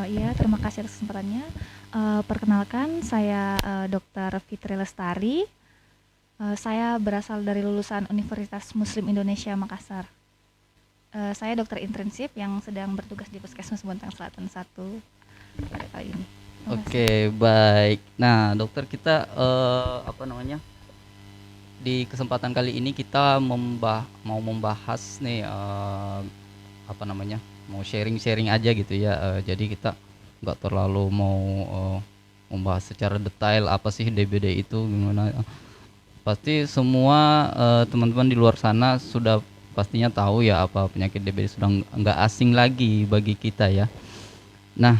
Iya, terima kasih atas kesempatannya. Perkenalkan, saya Dr. Fitri Lestari. Saya berasal dari lulusan Universitas Muslim Indonesia Makassar. Saya dokter intensif yang sedang bertugas di Puskesmas Bontang Selatan 1 pada kali ini. Terima kasih. Oke, baik. Nah, dokter kita apa namanya? Di kesempatan kali ini kita mau membahas nih apa namanya? Mau sharing-sharing aja gitu ya. Jadi kita nggak terlalu mau membahas secara detail apa sih DBD itu gimana. Pasti semua teman-teman di luar sana sudah pastinya tahu ya apa penyakit DBD, sudah nggak asing lagi bagi kita ya. Nah,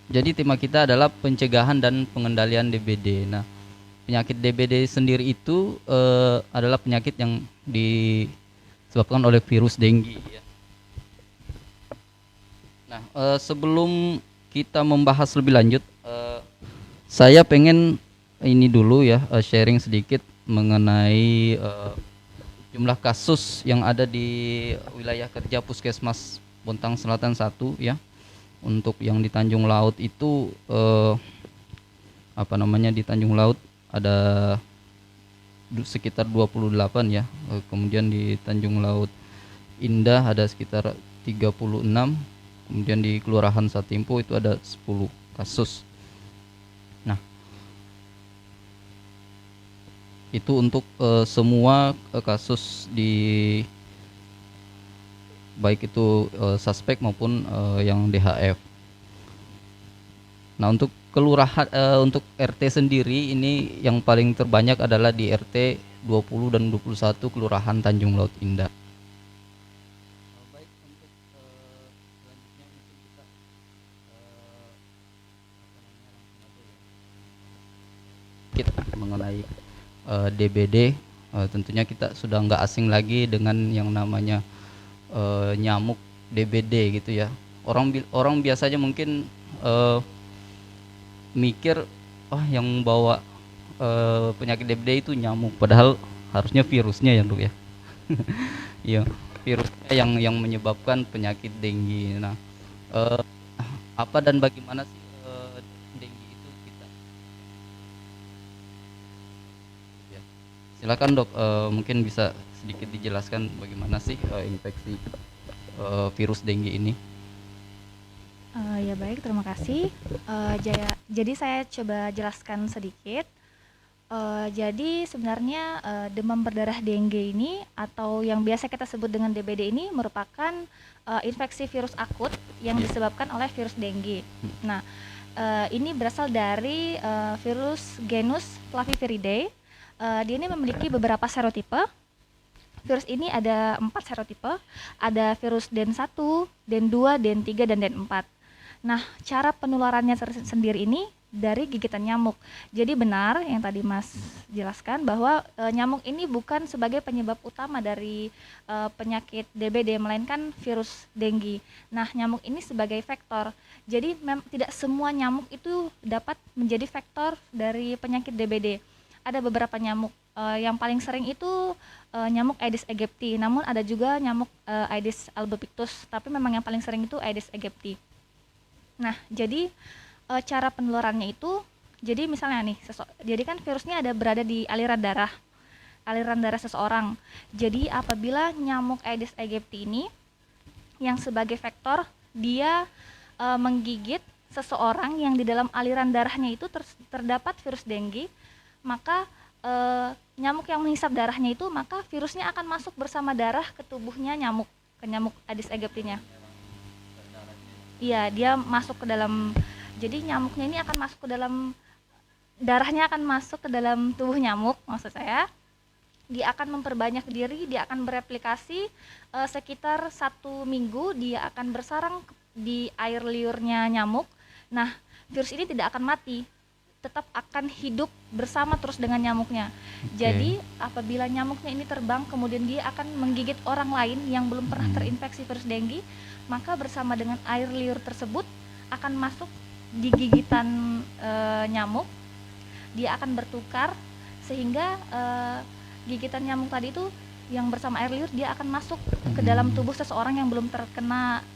jadi tema kita adalah pencegahan dan pengendalian DBD. Nah, penyakit DBD sendiri itu adalah penyakit yang disebabkan oleh virus dengue. Ya. Nah, sebelum kita membahas lebih lanjut, saya pengen ini dulu ya sharing sedikit mengenai jumlah kasus yang ada di wilayah kerja Puskesmas Bontang Selatan 1 ya. Untuk yang di Tanjung Laut itu apa namanya, di Tanjung Laut ada sekitar 28 ya. Kemudian di Tanjung Laut Indah ada sekitar 36. Kemudian di Kelurahan Satimpo itu ada 10 kasus. Nah, itu untuk semua kasus di baik itu suspek maupun yang DHF. Nah, untuk kelurahan untuk RT sendiri ini yang paling terbanyak adalah di RT 20 dan 21 Kelurahan Tanjung Laut Indah. Baik, untuk selanjutnya mungkin kita kita mengenai DBD. Tentunya kita sudah nggak asing lagi dengan yang namanya nyamuk DBD gitu ya. Orang biasanya mungkin mikir, oh yang bawa penyakit DBD itu nyamuk, padahal harusnya virusnya ya dok ya. Iya, virusnya yang menyebabkan penyakit dengue. Nah, eh, apa dan bagaimana sih dengue itu kita ya. Silakan dok, mungkin bisa sedikit dijelaskan bagaimana sih infeksi virus dengue ini. Ya baik, terima kasih. Jadi saya coba jelaskan sedikit. Jadi sebenarnya demam berdarah dengue ini atau yang biasa kita sebut dengan DBD ini merupakan infeksi virus akut yang Ya. disebabkan oleh virus dengue. Nah, ini berasal dari virus genus Flaviviridae. Dia ini memiliki beberapa serotipe. Virus ini ada 4 serotipe, ada virus DEN1, DEN2, DEN3, dan DEN4. Nah, cara penularannya sendiri ini dari gigitan nyamuk. Jadi benar yang tadi Mas jelaskan bahwa nyamuk ini bukan sebagai penyebab utama dari penyakit DBD, melainkan virus dengue. Nah, nyamuk ini sebagai vektor. Jadi tidak semua nyamuk itu dapat menjadi vektor dari penyakit DBD. Ada beberapa nyamuk. Yang paling sering itu nyamuk Aedes aegypti. Namun ada juga nyamuk Aedes albopictus, tapi memang yang paling sering itu Aedes aegypti. Nah, jadi cara penularannya itu, jadi misalnya nih, jadi kan virusnya berada di aliran darah seseorang. Jadi apabila nyamuk Aedes aegypti ini yang sebagai vektor, dia menggigit seseorang yang di dalam aliran darahnya itu terdapat virus dengue, maka nyamuk yang menghisap darahnya itu, maka virusnya akan masuk bersama darah ke tubuhnya nyamuk, ke nyamuk Aedes aegyptinya. Iya, dia masuk ke dalam, jadi nyamuknya ini akan masuk ke dalam, darahnya akan masuk ke dalam tubuh nyamuk, maksud saya. Dia akan memperbanyak diri, dia akan bereplikasi sekitar 1 minggu, dia akan bersarang di air liurnya nyamuk. Nah, virus ini tidak akan mati, tetap akan hidup bersama terus dengan nyamuknya. Oke. Jadi apabila nyamuknya ini terbang, kemudian dia akan menggigit orang lain yang belum pernah Hmm. terinfeksi virus dengue, maka bersama dengan air liur tersebut akan masuk di gigitan nyamuk, dia akan bertukar sehingga gigitan nyamuk tadi itu yang bersama air liur dia akan masuk ke dalam Hmm. tubuh seseorang yang belum terkena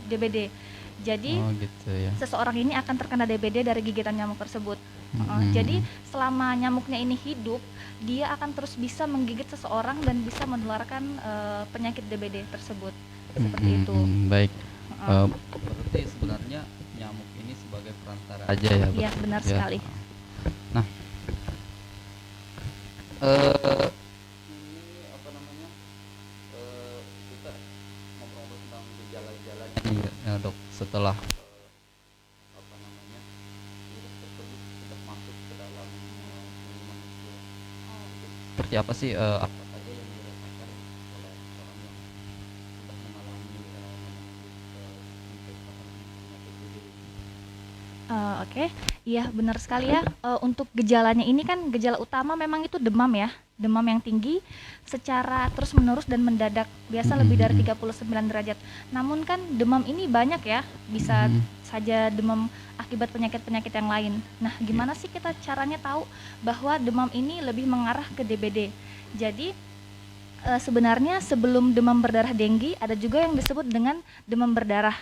DBD. Jadi Oh gitu ya. seseorang ini akan terkena DBD dari gigitan nyamuk tersebut. Jadi Mm-mm. selama nyamuknya ini hidup, dia akan terus bisa menggigit seseorang dan bisa menularkan penyakit DBD tersebut. Seperti itu. Baik. Heeh. Berarti sebenarnya nyamuk ini sebagai perantara aja ya, Iya, benar ya. sekali. Nah, eh ini apa namanya? Kita ngobrol tentang gejala-gejala nih ya, Dok. Setelah apa namanya? Virus tersebut sudah masuk ke dalam tubuh manusia. Seperti apa sih apa saja yang dirasakan oleh orang yang sudah mengalami infeksi penyakit ini? Oke, iya benar sekali ya. Untuk gejalanya ini kan gejala utama memang itu demam ya, demam yang tinggi secara terus-menerus dan mendadak, biasa lebih dari 39 derajat. Namun kan demam ini banyak ya, bisa saja demam akibat penyakit-penyakit yang lain. Nah, gimana sih kita caranya tahu bahwa demam ini lebih mengarah ke DBD? Jadi sebenarnya sebelum demam berdarah denggi ada juga yang disebut dengan demam berdarah.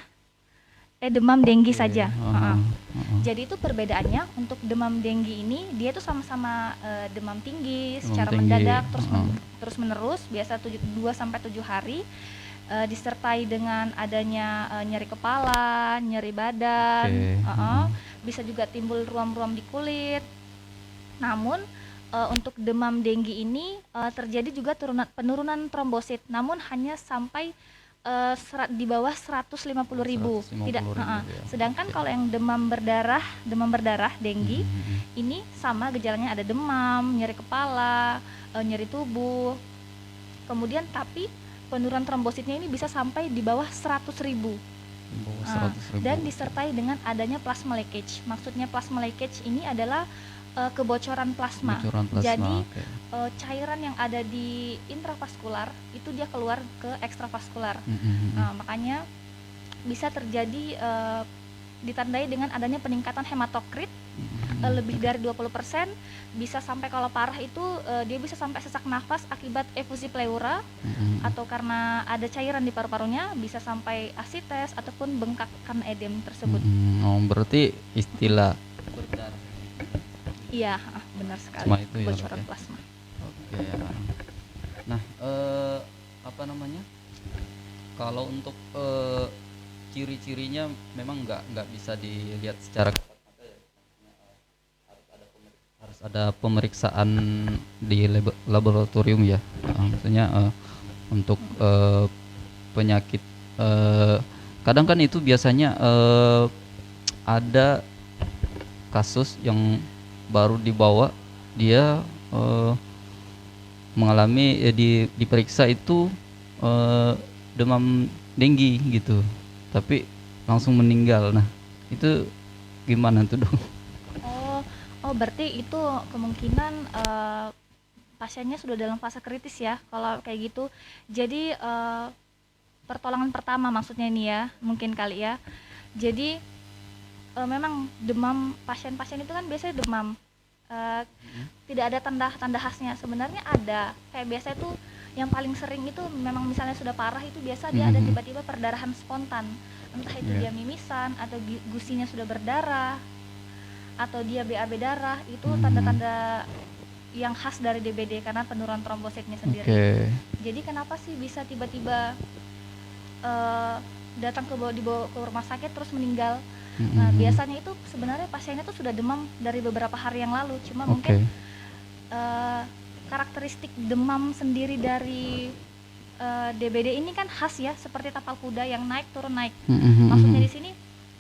Demam denggi Oke, saja. heeh, heeh. Jadi itu perbedaannya untuk demam denggi ini dia tuh sama-sama demam tinggi Demam secara tinggi, mendadak heeh. terus menerus biasa 2 sampai 7 hari disertai dengan adanya nyeri kepala, nyeri badan, Oke, heeh. bisa juga timbul ruam-ruam di kulit. Namun untuk demam denggi ini terjadi juga penurunan trombosit, namun hanya sampai di bawah 150.000. 150.000 Tidak, ya. sedangkan Oke. kalau yang demam berdarah denggi ini sama gejalanya ada demam, nyeri kepala, nyeri tubuh. Kemudian tapi penurunan trombositnya ini bisa sampai di bawah 100.000. Di bawah 100.000. Dan disertai dengan adanya plasma leakage. Maksudnya plasma leakage ini adalah kebocoran plasma. Bocoran plasma. Jadi Oke. cairan yang ada di intravaskular itu dia keluar ke ekstravaskular. Makanya bisa terjadi ditandai dengan adanya peningkatan hematokrit lebih dari 20%, bisa sampai kalau parah itu dia bisa sampai sesak nafas akibat efusi pleura atau karena ada cairan di paru-parunya, bisa sampai asites ataupun bengkak karena edem tersebut. Oh, berarti istilah berdarah. Iya, benar sekali. Cuma itu ya, Bocoran Dok, ya? plasma. Oke ya. Nah, apa namanya? Kalau untuk ciri-cirinya memang nggak bisa dilihat secara kasat mata ya. Harus ada pemeriksaan di laboratorium ya. Maksudnya untuk penyakit kadang kan itu biasanya ada kasus yang baru dibawa dia mengalami diperiksa itu demam denggi gitu, tapi langsung meninggal. Nah, itu gimana tuh, Dok? Oh, berarti itu kemungkinan pasiennya sudah dalam fase kritis ya, kalau kayak gitu. Jadi pertolongan pertama maksudnya ini ya, mungkin kali ya. Jadi memang demam pasien-pasien itu kan biasanya demam. Tidak ada tanda khasnya. Sebenarnya ada. Kayak biasa itu yang paling sering itu memang misalnya sudah parah itu biasa dia ada tiba-tiba perdarahan spontan. Entah itu dia mimisan atau gusinya sudah berdarah atau dia BAB darah, itu tanda-tanda yang khas dari DBD karena penurunan trombositnya sendiri. Jadi kenapa sih bisa tiba-tiba datang dibawa ke rumah sakit terus meninggal? Nah, biasanya itu sebenarnya pasiennya tuh sudah demam dari beberapa hari yang lalu, cuma mungkin karakteristik demam sendiri dari DBD ini kan khas ya, seperti tapal kuda yang naik turun naik. Maksudnya di sini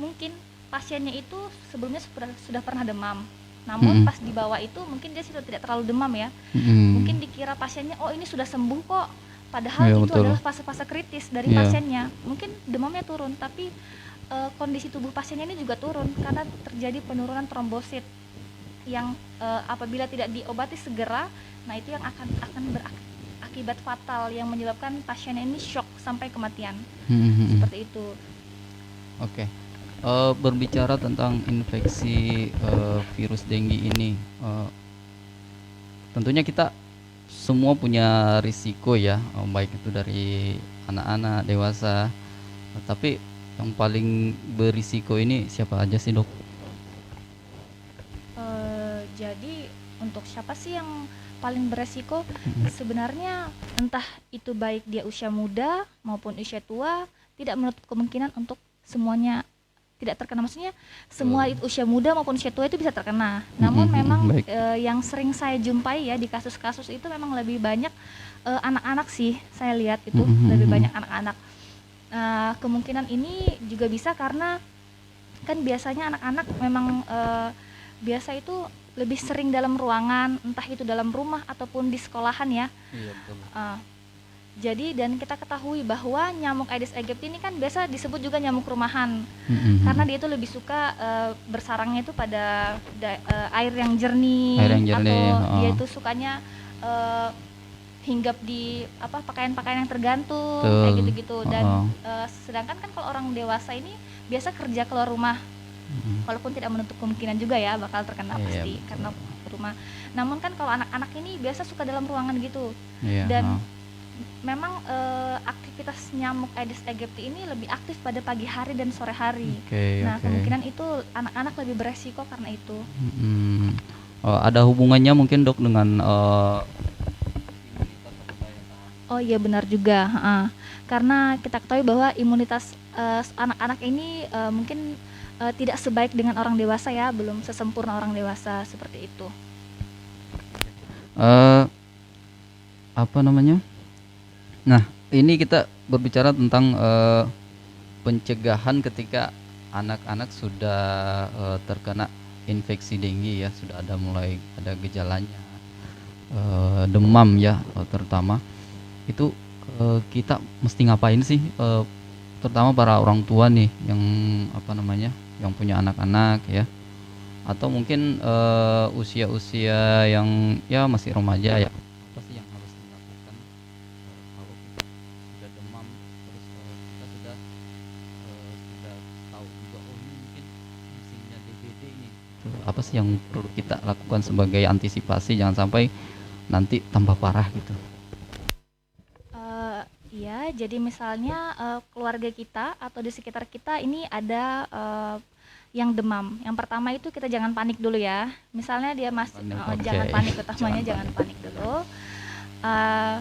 mungkin pasiennya itu sebelumnya sudah pernah demam, namun pas dibawa itu mungkin dia sudah tidak terlalu demam ya. Mungkin dikira pasiennya oh ini sudah sembuh kok, padahal itu adalah fase-fase kritis dari pasiennya. Mungkin demamnya turun tapi kondisi tubuh pasiennya ini juga turun karena terjadi penurunan trombosit yang apabila tidak diobati segera, nah itu yang akan berakibat fatal yang menyebabkan pasien ini shock sampai kematian. Seperti itu. Oke. Berbicara tentang infeksi virus denggi ini, tentunya kita semua punya risiko ya, baik itu dari anak-anak, dewasa. Tapi Yang paling berisiko ini siapa aja sih, Dok? Jadi untuk siapa sih yang paling beresiko? Mm-mm. Sebenarnya entah itu baik dia usia muda maupun usia tua, tidak menutup kemungkinan untuk semuanya tidak terkena. Maksudnya semua Betul. usia muda maupun usia tua itu bisa terkena. Mm-mm, Namun mm-mm, memang baik. yang sering saya jumpai ya di kasus-kasus itu memang lebih banyak anak-anak sih. Saya lihat itu Mm-mm, lebih mm-mm. banyak anak-anak. Kemungkinan ini juga bisa karena kan biasanya anak-anak memang biasa itu lebih sering dalam ruangan, entah itu dalam rumah ataupun di sekolahan ya. Iya, betul. Uh, jadi dan kita ketahui bahwa nyamuk Aedes aegypti ini kan biasa disebut juga nyamuk rumahan Mm-mm, karena mm-mm. dia itu lebih suka bersarangnya itu pada air yang jernih Air yang jernih, atau dia heeh. itu sukanya uh, hinggap di apa pakaian-pakaian yang tergantung Betul, kayak gitu-gitu dan heeh. sedangkan kan kalau orang dewasa ini biasa kerja keluar rumah Mm-mm. walaupun tidak menutup kemungkinan juga ya bakal terkena Iya, pasti betul. karena rumah. Namun kan kalau anak-anak ini biasa suka dalam ruangan gitu Iya, dan heeh. memang aktivitas nyamuk Aedes aegypti ini lebih aktif pada pagi hari dan sore hari. Oke, Nah, oke. kemungkinan itu anak-anak lebih beresiko karena itu. Mm-mm. Ada hubungannya mungkin, Dok, dengan imunitas atau daya tahan. Oh iya benar juga, heeh. Karena kita ketahui bahwa imunitas anak-anak ini mungkin tidak sebaik dengan orang dewasa ya, belum sesempurna orang dewasa seperti itu. Eh, apa namanya? Nah, ini kita berbicara tentang pencegahan ketika anak-anak sudah terkena infeksi dengue ya, sudah ada mulai ada gejalanya, demam ya, terutama itu kita mesti ngapain sih, terutama para orang tua nih yang apa namanya, yang punya anak-anak ya, atau mungkin usia-usia yang ya masih remaja ya, apa sih yang harus dilakukan kalau kita sudah demam terus kita sudah tahu juga oh ini mungkin musimnya DBD ini. Apa sih yang perlu kita lakukan sebagai antisipasi jangan sampai nanti tambah parah gitu. Iya, jadi misalnya keluarga kita atau di sekitar kita ini ada yang demam. Yang pertama itu kita jangan panik dulu ya. Misalnya dia masih Panik, jangan oke. panik utamanya Jangan jangan panik. panik dulu. Eh,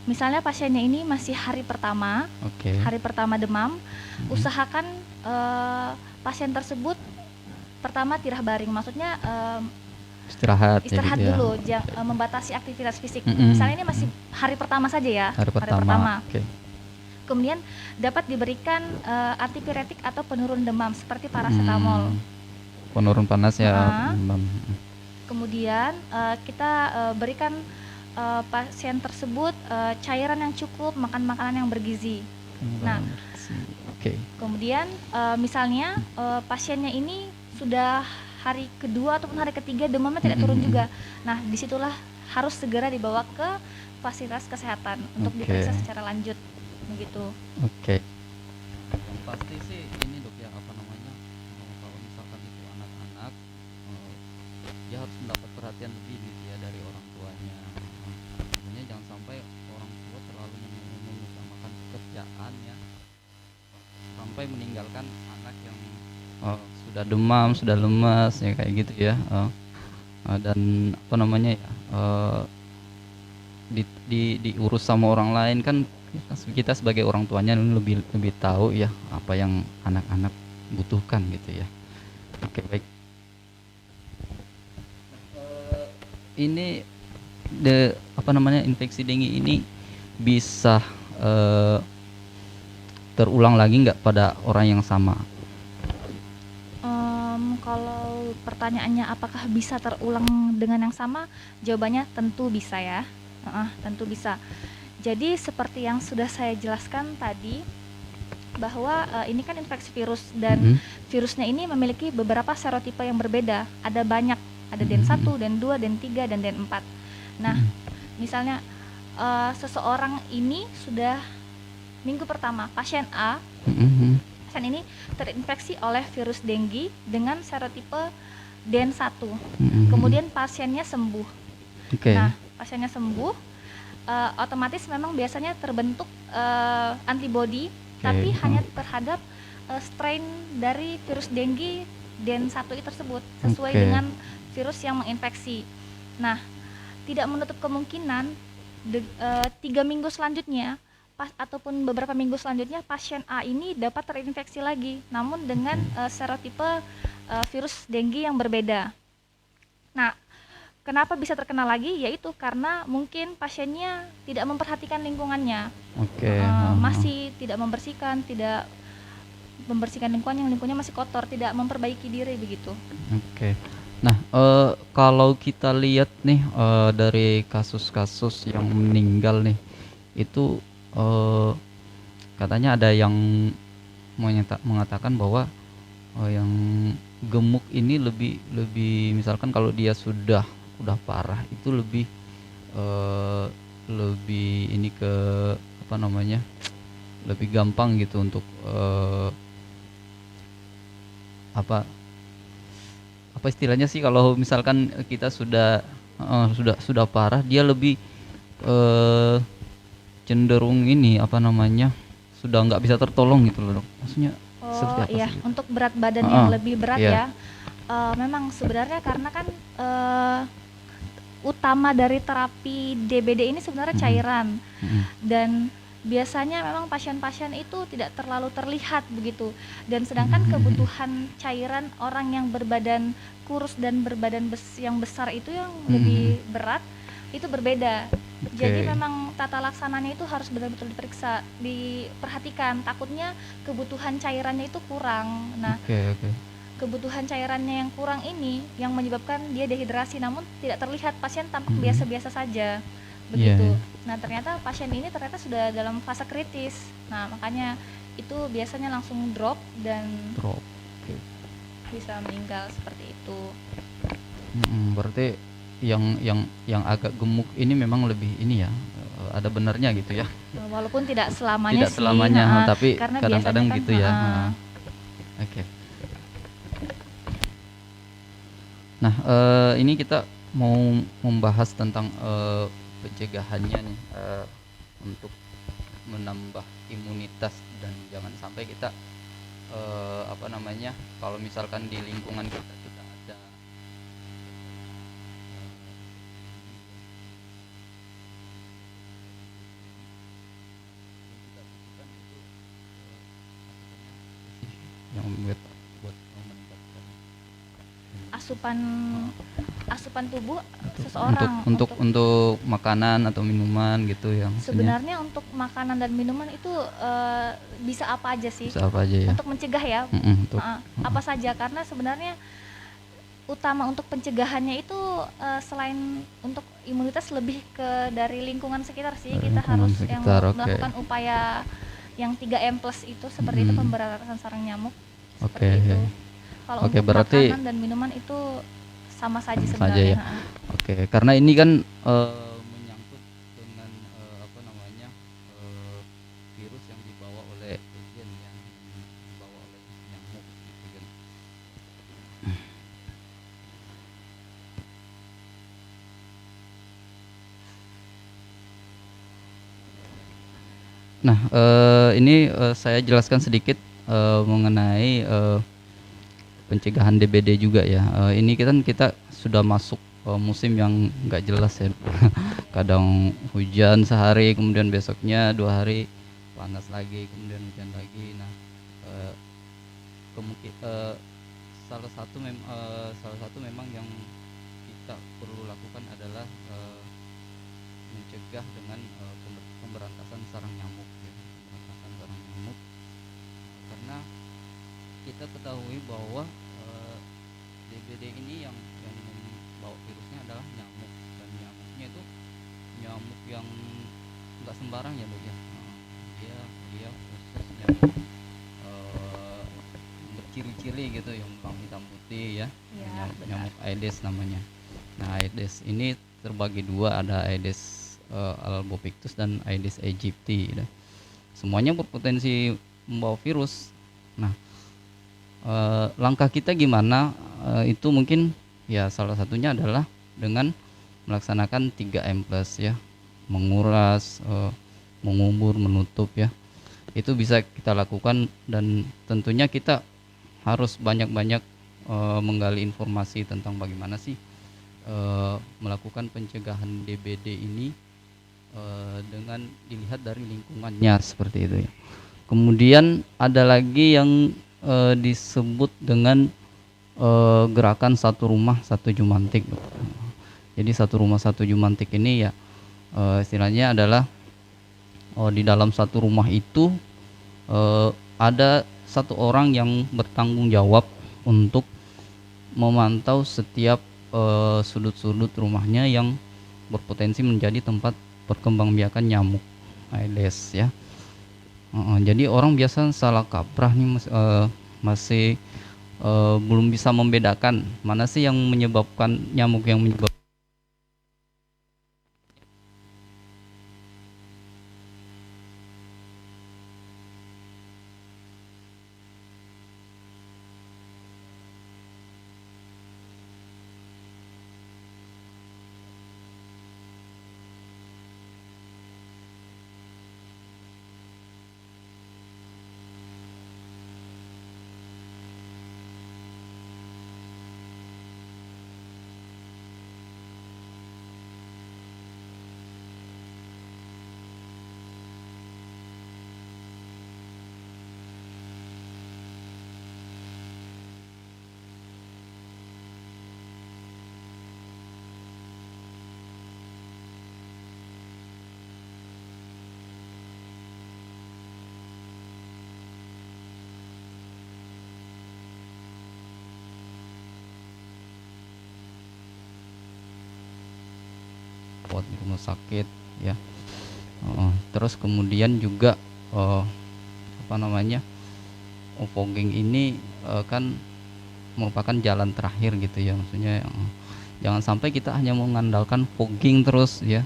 Misalnya pasiennya ini masih Oke. hari pertama demam, Mm-mm. usahakan pasien tersebut pertama tirah baring. Maksudnya Istirahat ya gitu istirahat ya. dulu, membatasi aktivitas fisik. Mm-mm. Misalnya ini masih hari pertama saja ya, Hari hari pertama. pertama. Oke. Kemudian dapat diberikan antipiretik atau penurun demam seperti paracetamol. Penurun panas ya. Heeh. Mm. Kemudian kita berikan pasien tersebut cairan yang cukup, makan makanan yang bergizi. Nah, Oke. kemudian misalnya pasiennya ini sudah hari kedua ataupun hari ketiga demamnya tidak turun Mm-mm. juga. Nah, disitulah harus segera dibawa ke fasilitas kesehatan untuk Oke. diperiksa secara lanjut, begitu. Oke. Yang pasti sih ini, Dok, ya apa namanya, kalau misalkan itu anak-anak, dia harus mendapat perhatian lebih gitu ya dari orang tuanya. Sebenarnya jangan sampai orang tua terlalu mengutamakan pekerjaan ya, sampai meninggalkan anak yang sudah demam, sudah lemas ya kayak gitu ya. Dan apa namanya ya, diurus sama orang lain kan, kita sebagai orang tuanya lebih lebih tahu ya apa yang anak-anak butuhkan gitu ya. Oke, baik. Ini apa namanya, infeksi dengue ini bisa eh, terulang lagi nggak pada orang yang sama? Kalau pertanyaannya apakah bisa terulang dengan yang sama, jawabannya tentu bisa ya. Tentu bisa. Jadi seperti yang sudah saya jelaskan tadi, bahwa ini kan infeksi virus dan Mm-mm. virusnya ini memiliki beberapa serotipe yang berbeda. Ada banyak, ada DEN 1, DEN 2, DEN 3, dan DEN 4. Nah, misalnya seseorang ini sudah minggu pertama, pasien A, Mm-mm. pasien ini terinfeksi oleh virus dengue dengan serotipe DEN 1. Mm-mm. Kemudian pasiennya sembuh. Oke. Nah, pasiennya sembuh, otomatis memang biasanya terbentuk antibodi, tapi hanya terhadap strain dari virus dengue Den1 tersebut sesuai Oke. dengan virus yang menginfeksi. Nah, tidak menutup kemungkinan 3 minggu selanjutnya ataupun beberapa minggu selanjutnya pasien A ini dapat terinfeksi lagi, namun dengan serotipe virus dengue yang berbeda. Nah, kenapa bisa terkena lagi? Yaitu karena mungkin pasiennya tidak memperhatikan lingkungannya, Oke. Heeh. masih tidak membersihkan lingkungan yang lingkungannya masih kotor, tidak memperbaiki diri begitu. Oke. Nah, kalau kita lihat nih dari kasus-kasus yang meninggal nih, itu katanya ada yang mengatakan bahwa yang gemuk ini lebih lebih misalkan kalau dia udah parah itu eh, lebih ini ke apa namanya lebih gampang gitu untuk apa apa istilahnya sih kalau misalkan kita sudah parah dia lebih eh, cenderung ini apa namanya sudah nggak bisa tertolong gitu loh dok. Maksudnya seperti Oh apa iya, sih? untuk berat badan yang lebih berat Iya. ya, memang sebenarnya karena kan utama dari terapi DBD ini sebenarnya cairan, dan biasanya memang pasien-pasien itu tidak terlalu terlihat begitu, dan sedangkan kebutuhan cairan orang yang berbadan kurus dan berbadan yang besar itu yang lebih berat itu berbeda. Jadi memang tata laksananya itu harus benar-benar diperiksa, diperhatikan, takutnya kebutuhan cairannya itu kurang. Nah, Oke. kebutuhan cairannya yang kurang ini yang menyebabkan dia dehidrasi, namun tidak terlihat, pasien tampak biasa-biasa saja begitu. Iya. Nah, ternyata pasien ini ternyata sudah dalam fase kritis. Nah, makanya itu biasanya langsung drop dan Drop. Oke. bisa meninggal seperti itu. Berarti yang agak gemuk ini memang lebih ini ya, ada benarnya gitu ya. Walaupun tidak selamanya Tidak sih, selamanya, tapi karena kadang-kadang biasanya kan gitu ya. Oke. Nah, ini kita mau membahas tentang pencegahannya nih, untuk menambah imunitas dan jangan sampai kita apa namanya kalau misalkan di lingkungan kita ada yang buat meningkatkan asupan asupan tubuh untuk seseorang untuk makanan atau minuman gitu yang maksudnya sebenarnya untuk makanan dan minuman itu bisa apa aja sih bisa apa aja ya untuk mencegah ya. untuk Apa saja, karena sebenarnya utama untuk pencegahannya itu selain untuk imunitas lebih ke dari lingkungan sekitar sih. Kita lingkungan harus sekitar, oke. melakukan upaya yang 3M plus itu seperti itu, pemberantasan sarang nyamuk Oke, seperti itu. ya. Kalau Oke, untuk berarti makanan dan minuman itu sama saja saja sebenarnya. ya. Oke, karena ini kan menyangkut dengan apa namanya virus yang dibawa oleh agen yang dibawa oleh nyamuk gitu kan. Nah, ini saya jelaskan sedikit mengenai pencegahan DBD juga ya. Ini kita sudah masuk musim yang nggak jelas ya. Kadang hujan sehari, kemudian besoknya 2 hari panas lagi, kemudian hujan lagi. Nah, salah satu memang yang kita perlu lakukan adalah mencegah dengan pemberantasan sarang nyamuk ya. Pemberantasan sarang nyamuk karena kita ketahui bahwa DBD ini yang membawa virusnya adalah nyamuk, dan nyamuknya itu nyamuk yang nggak sembarang ya dok ya. Dia khusus nyamuk berciri-ciri gitu yang hitam putih ya, nyamuk Aedes namanya. Nah, Aedes ini terbagi dua, ada Aedes albopictus dan Aedes aegypti. Semuanya berpotensi membawa virus. Nah, langkah kita gimana? Itu mungkin ya salah satunya adalah dengan melaksanakan 3M plus ya, menguras, mengumur, menutup ya. Itu bisa kita lakukan, dan tentunya kita harus banyak-banyak menggali informasi tentang bagaimana sih melakukan pencegahan DBD ini dengan dilihat dari lingkungannya seperti itu ya. Kemudian ada lagi yang disebut dengan gerakan satu rumah satu jumantik. Jadi satu rumah satu jumantik ini ya istilahnya adalah di dalam satu rumah itu ada satu orang yang bertanggung jawab untuk memantau setiap sudut-sudut rumahnya yang berpotensi menjadi tempat perkembangbiakan nyamuk Aedes ya. Jadi orang biasa salah kaprah nih masih belum bisa membedakan mana sih yang menyebabkan nyamuk yang menyebabkan di rumah sakit ya. Terus kemudian juga apa namanya, fogging ini kan merupakan jalan terakhir gitu ya, maksudnya jangan sampai kita hanya mengandalkan fogging terus ya,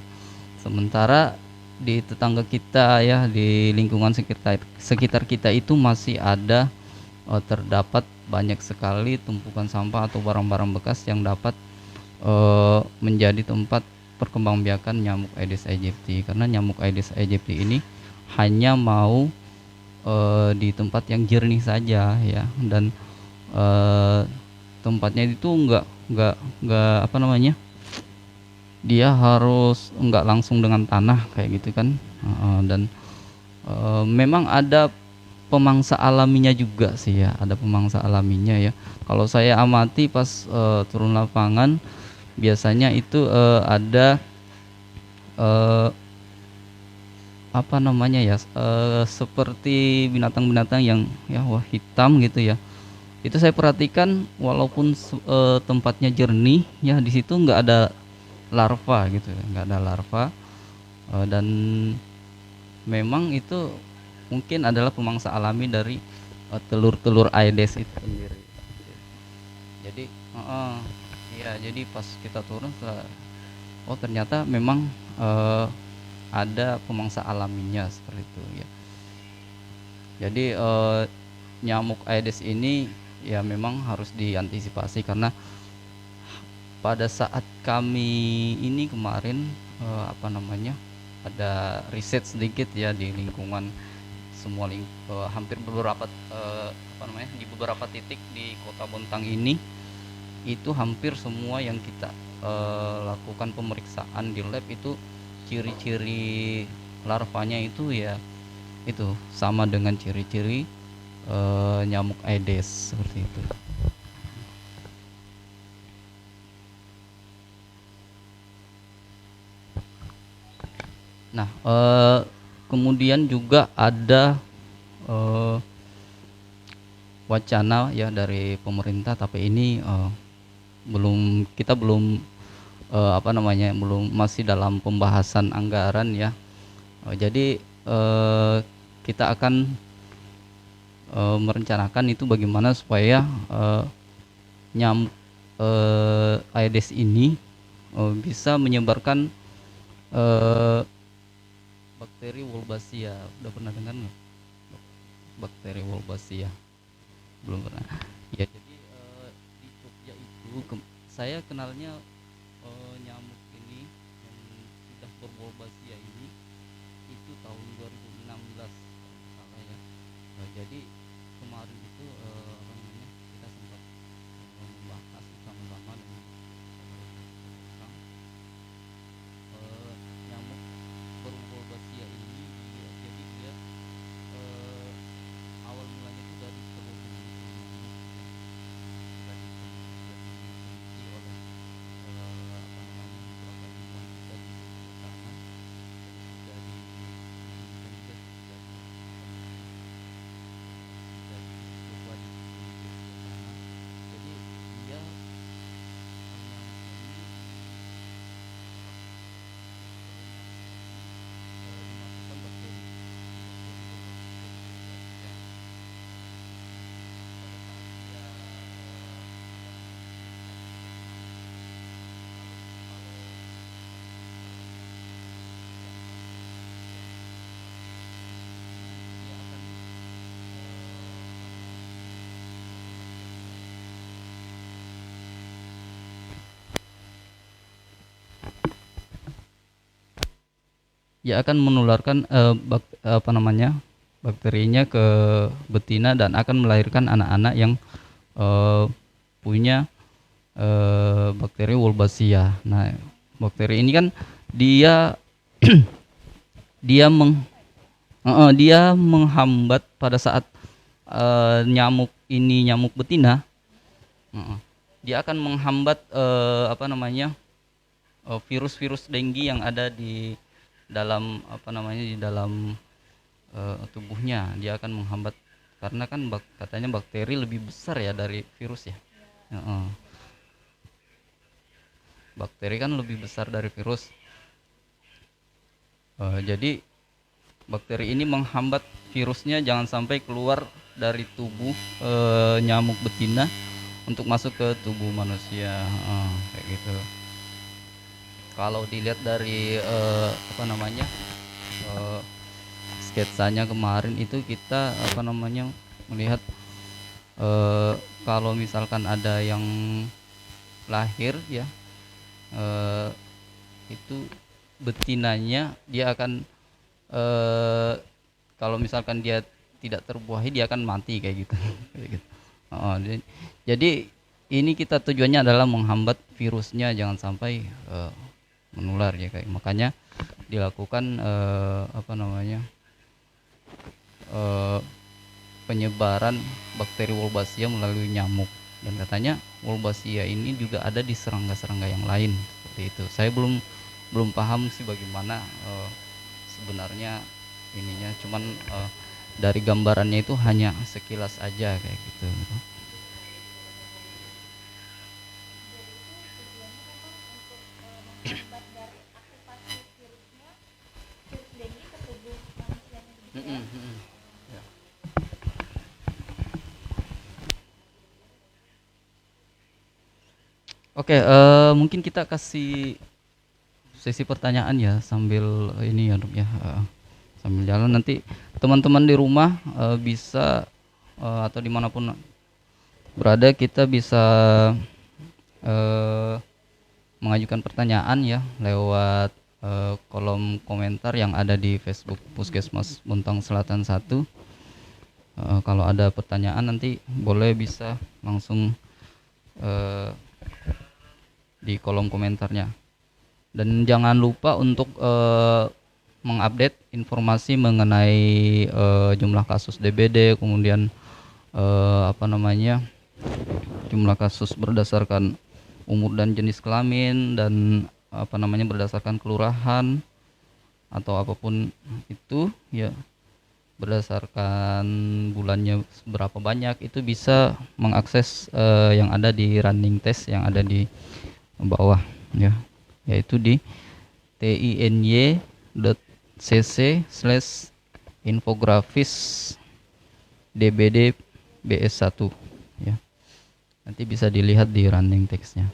sementara di tetangga kita ya, di lingkungan sekitar kita itu masih ada terdapat banyak sekali tumpukan sampah atau barang-barang bekas yang dapat menjadi tempat perkembangbiakan nyamuk Aedes aegypti, karena nyamuk Aedes aegypti ini hanya mau di tempat yang jernih saja ya, dan tempatnya itu enggak apa namanya, dia harus enggak langsung dengan tanah kayak gitu kan. Dan memang ada pemangsa alaminya juga sih ya, ada pemangsa alaminya ya. Kalau saya amati pas turun lapangan, biasanya itu ada apa namanya ya, seperti binatang-binatang yang ya hitam gitu ya. Itu saya perhatikan walaupun tempatnya jernih ya, di situ nggak ada larva gitu ya, nggak ada larva. Dan memang itu mungkin adalah pemangsa alami dari telur-telur Aedes itu sendiri. Jadi ya, jadi pas kita turun oh ternyata memang ada pemangsa alaminya seperti itu ya. Jadi nyamuk Aedes ini ya memang harus diantisipasi, karena pada saat kami ini kemarin apa namanya, ada riset sedikit ya di lingkungan semua hampir beberapa apa namanya, di beberapa titik di Kota Bontang ini, itu hampir semua yang kita lakukan pemeriksaan di lab itu ciri-ciri larvanya itu ya itu sama dengan ciri-ciri nyamuk Aedes seperti itu. Nah, kemudian juga ada wacana ya dari pemerintah, tapi ini kita belum apa namanya, belum, masih dalam pembahasan anggaran ya. Jadi kita akan merencanakan itu bagaimana supaya nyamuk Aedes ini bisa menyebarkan bakteri Wolbachia. Udah pernah dengar nggak bakteri Wolbachia? Belum pernah ya. Jadi di Jogja itu saya kenalnya nyamuk ini yang sudah berwolbachia ini itu tahun 2016 kalau nggak salah. Jadi kemarin itu apa namanya, kita sempat membahas sama-sama dengan tentang nyamuk berwolbachia ini. Jadi dia eh, awal mulanya itu dari sebuah jenis nyamuk yang diteliti oleh apa namanya, beberapa ilmuwan kita di sana. Dari juga dari coba di sana. Jadi dia nyamuk ini dimasukkan bakteri ya. Pada saat dia dia akan dia akan menularkan apa namanya, bakterinya ke betina dan akan melahirkan anak-anak yang eh, punya bakteri Wolbachia. Nah, bakteri ini kan dia dia menghambat pada saat nyamuk ini nyamuk betina. Dia akan menghambat apa namanya, virus-virus denggi yang ada di dalam apa namanya, di dalam tubuhnya. Dia akan menghambat karena kan katanya bakteri lebih besar ya dari virus ya. Heeh. Bakteri kan lebih besar dari virus. Jadi bakteri ini menghambat virusnya jangan sampai keluar dari tubuh nyamuk betina untuk masuk ke tubuh manusia. Kayak gitu. Kalau dilihat dari apa namanya, eh, sketsanya kemarin itu kita apa namanya melihat eh, kalau misalkan ada yang lahir ya, eh, itu betinanya dia akan eh, kalau misalkan dia tidak terbuahi dia akan mati kayak gitu. Kayak gitu. Jadi ini kita tujuannya adalah menghambat virusnya jangan sampai menular ya, kayak makanya dilakukan apa namanya, eh, penyebaran bakteri Wolbachia melalui nyamuk. Dan katanya Wolbachia ini juga ada di serangga-serangga yang lain seperti itu. Saya belum belum paham sih bagaimana sebenarnya ininya, cuman dari gambarannya itu hanya sekilas aja kayak gitu. Mm, mm, mm. Ya. Oke, mungkin kita kasih sesi pertanyaan ya sambil ini ya dok ya, sambil jalan nanti teman-teman di rumah bisa atau dimanapun berada kita bisa eh, mengajukan pertanyaan ya lewat kolom komentar yang ada di Facebook Puskesmas Bontang Selatan 1. Kalau ada pertanyaan nanti boleh bisa langsung eh, di kolom komentarnya. Dan jangan lupa untuk mengupdate informasi mengenai jumlah kasus DBD, kemudian apa namanya, jumlah kasus berdasarkan umur dan jenis kelamin, dan apa namanya berdasarkan kelurahan atau apapun itu ya, berdasarkan bulannya berapa banyak, itu bisa mengakses yang ada di running test yang ada di bawah ya, yaitu di tiny.cc/infografis dbd bs1 ya. Nanti bisa dilihat di running textnya.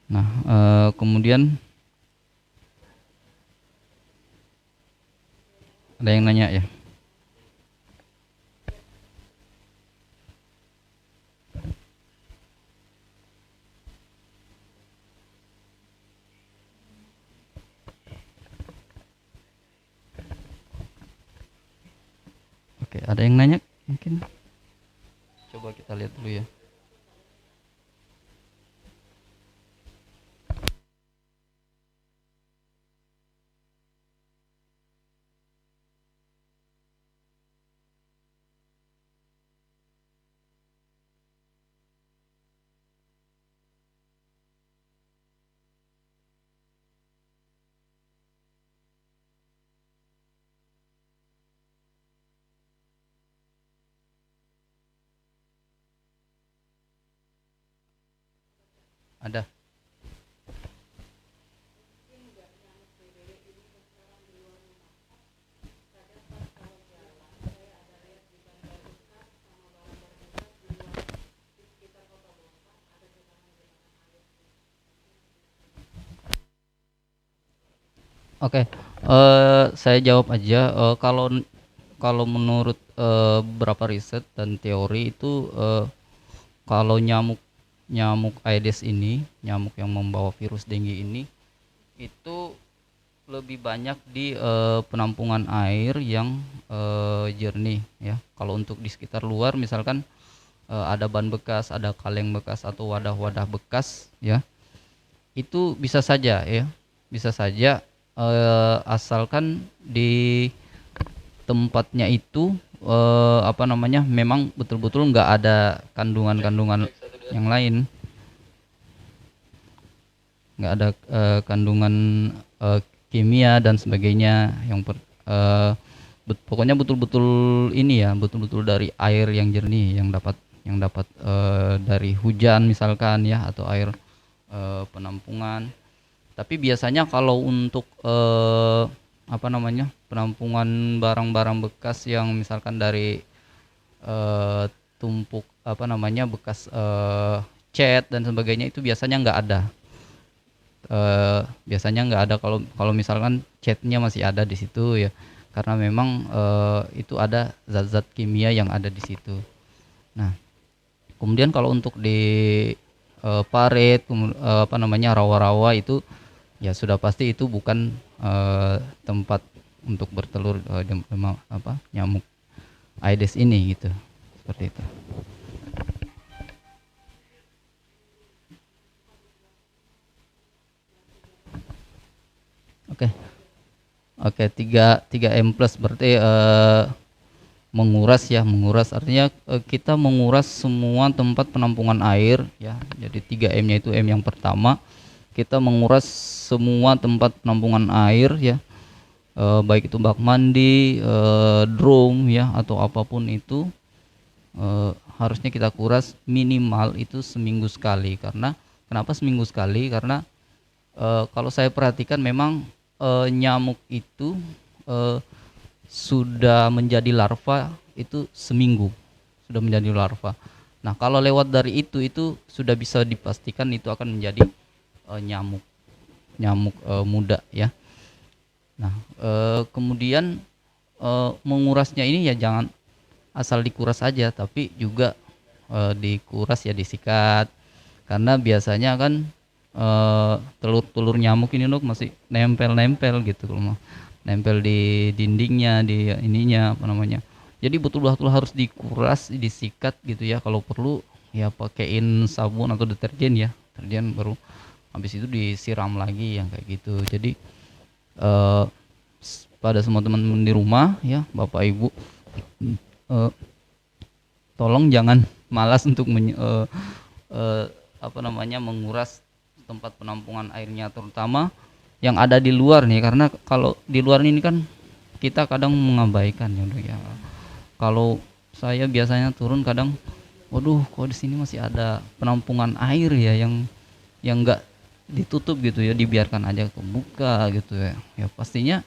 Nah, kemudian ada yang nanya ya. Oke, ada yang nanya Mungkin coba kita lihat dulu ya. Ada. Oke, saya jawab aja. Kalau kalau menurut beberapa riset dan teori itu, kalau nyamuk nyamuk Aedes ini, nyamuk yang membawa virus dengue ini, itu lebih banyak di penampungan air yang jernih ya. Kalau untuk di sekitar luar, misalkan ada ban bekas, ada kaleng bekas atau wadah-wadah bekas ya, itu bisa saja ya, bisa saja asalkan di tempatnya itu apa namanya, memang betul-betul nggak ada kandungan-kandungan yang lain, nggak ada kandungan eh, kimia dan sebagainya eh, pokoknya betul-betul ini ya, betul-betul dari air yang jernih yang dapat dari hujan misalkan ya, atau air penampungan. Tapi biasanya kalau untuk apa namanya, penampungan barang-barang bekas yang misalkan dari tumpuk apa namanya, bekas cat dan sebagainya, itu biasanya nggak ada. Biasanya nggak ada kalau kalau misalkan catnya masih ada di situ ya, karena memang itu ada zat-zat kimia yang ada di situ. Nah, kemudian kalau untuk di parit, apa namanya, rawa-rawa itu ya sudah pasti itu bukan tempat untuk bertelur apa, nyamuk Aedes ini gitu, seperti itu. Oke. Oke, 3M plus berarti menguras ya, menguras artinya kita menguras semua tempat penampungan air ya. Jadi 3M-nya itu, M yang pertama, kita menguras semua tempat penampungan air ya, baik itu bak mandi, drum ya, atau apapun itu, harusnya kita kuras minimal itu seminggu sekali. Karena kenapa seminggu sekali? Karena kalau saya perhatikan memang nyamuk itu eh, sudah menjadi larva itu seminggu, sudah menjadi larva. Nah, kalau lewat dari itu sudah bisa dipastikan itu akan menjadi nyamuk nyamuk muda ya. Nah, kemudian mengurasnya ini ya jangan asal dikuras aja, tapi juga dikuras ya, disikat, karena biasanya kan telur-telur nyamuk ini loh masih nempel-nempel gitu, kalau mau nempel di dindingnya, di ininya apa namanya. Jadi betul-betul harus dikuras, disikat gitu ya. Kalau perlu ya pakein sabun atau deterjen ya, deterjen, baru habis itu disiram lagi yang kayak gitu. Jadi eh, pada semua teman-teman di rumah ya, Bapak Ibu, eh, tolong jangan malas untuk apa namanya, menguras tempat penampungan airnya, terutama yang ada di luar nih, karena kalau di luar ini kan kita kadang mengabaikan ya udah ya. Kalau saya biasanya turun kadang, waduh kok di sini masih ada penampungan air ya, yang enggak ditutup gitu ya, dibiarkan aja kebuka gitu ya. Ya pastinya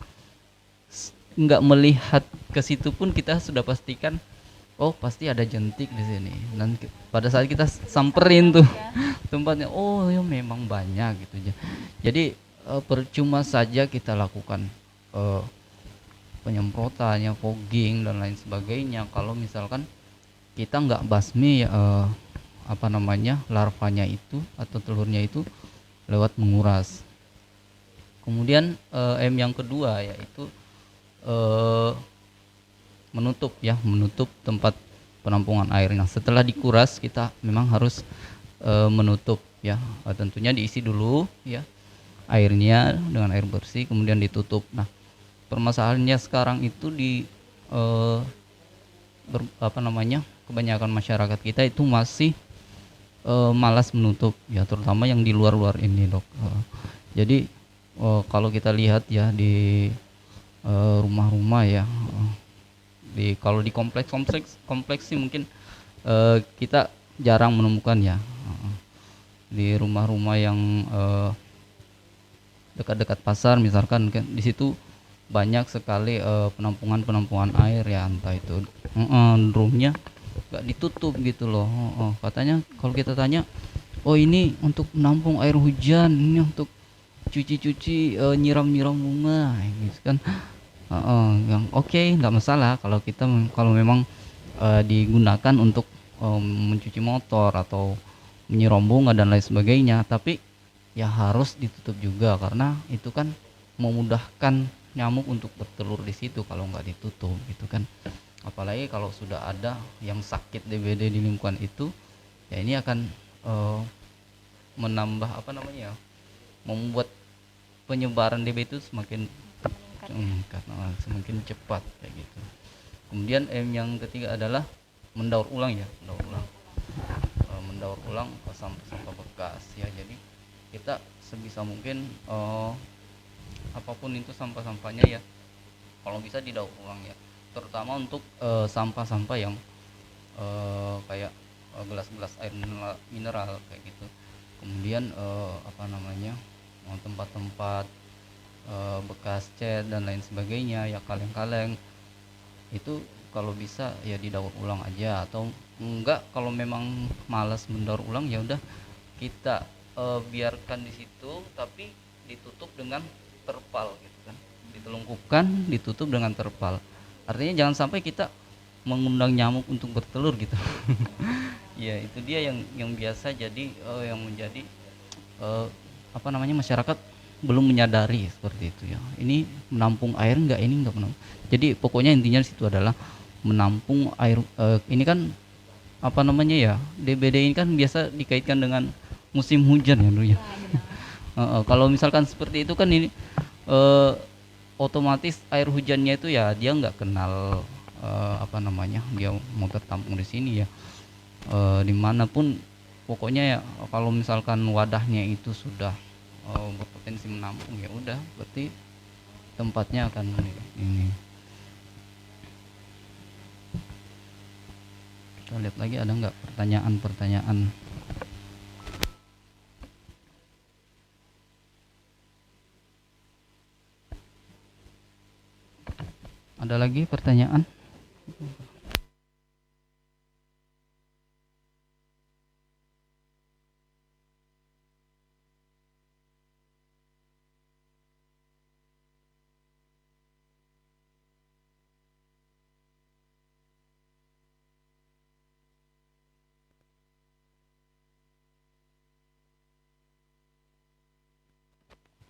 nggak melihat ke situ pun kita sudah pastikan, oh pasti ada jentik di sini. Dan pada saat kita samperin tuh tempatnya, oh ya memang banyak gitu aja. Jadi percuma saja kita lakukan eh, penyemprotannya, fogging dan lain sebagainya, kalau misalkan kita nggak basmi apa namanya, larvanya itu atau telurnya itu lewat menguras. Kemudian M yang kedua yaitu menutup ya, menutup tempat penampungan airnya. Setelah dikuras kita memang harus menutup ya. Tentunya diisi dulu ya airnya dengan air bersih, kemudian ditutup. Nah, permasalahannya sekarang itu di eh, apa namanya, kebanyakan masyarakat kita itu masih malas menutup ya, terutama yang di luar-luar ini dok. Jadi kalau kita lihat ya di rumah-rumah ya, di kalau di kompleks sih mungkin kita jarang menemukan ya. Di rumah-rumah yang dekat-dekat pasar misalkan kan, di situ banyak sekali penampungan air ya, entah itu drumnya nggak ditutup gitu loh. Katanya kalau kita tanya, oh ini untuk menampung air hujan, ini untuk cuci-cuci, nyiram-nyiram bunga gitu kan. Yang oke, nggak masalah kalau kita kalau memang digunakan untuk mencuci motor atau menyiram bunga dan lain sebagainya, tapi ya harus ditutup juga karena itu kan memudahkan nyamuk untuk bertelur di situ kalau nggak ditutup gitu kan. Apalagi kalau sudah ada yang sakit DBD di lingkungan itu, ya ini akan eh, menambah apa namanya ya, membuat penyebaran DBD itu semakin karena semakin cepat kayak gitu. Kemudian yang ketiga adalah mendaur ulang ya, mendaur ulang sampah-sampah bekas ya. Jadi kita sebisa mungkin apapun itu sampah-sampahnya ya, kalau bisa didaur ulang ya, terutama untuk sampah-sampah yang kayak gelas-gelas air mineral kayak gitu. Kemudian apa namanya, tempat-tempat bekas cat dan lain sebagainya ya, kaleng-kaleng itu kalau bisa ya didaur ulang aja, atau enggak kalau memang malas mendaur ulang ya udah kita biarkan di situ tapi ditutup dengan terpal gitu kan, ditelungkupkan ditutup dengan terpal. Artinya jangan sampai kita mengundang nyamuk untuk bertelur gitu. Ya itu dia yang biasa jadi yang menjadi apa namanya, masyarakat belum menyadari seperti itu ya. Ini menampung air enggak, ini enggak menampung. Jadi pokoknya intinya di situ adalah menampung air. Ini kan apa namanya ya, DBD ini kan biasa dikaitkan dengan musim hujan ya dulu ya. Kalau misalkan seperti itu kan ini otomatis air hujannya itu ya dia nggak kenal apa namanya, dia mau tertampung di sini ya, dimanapun pokoknya ya. Kalau misalkan wadahnya itu sudah berpotensi menampung ya udah berarti tempatnya akan ini. Kita lihat lagi ada nggak pertanyaan-pertanyaan. Ada lagi pertanyaan?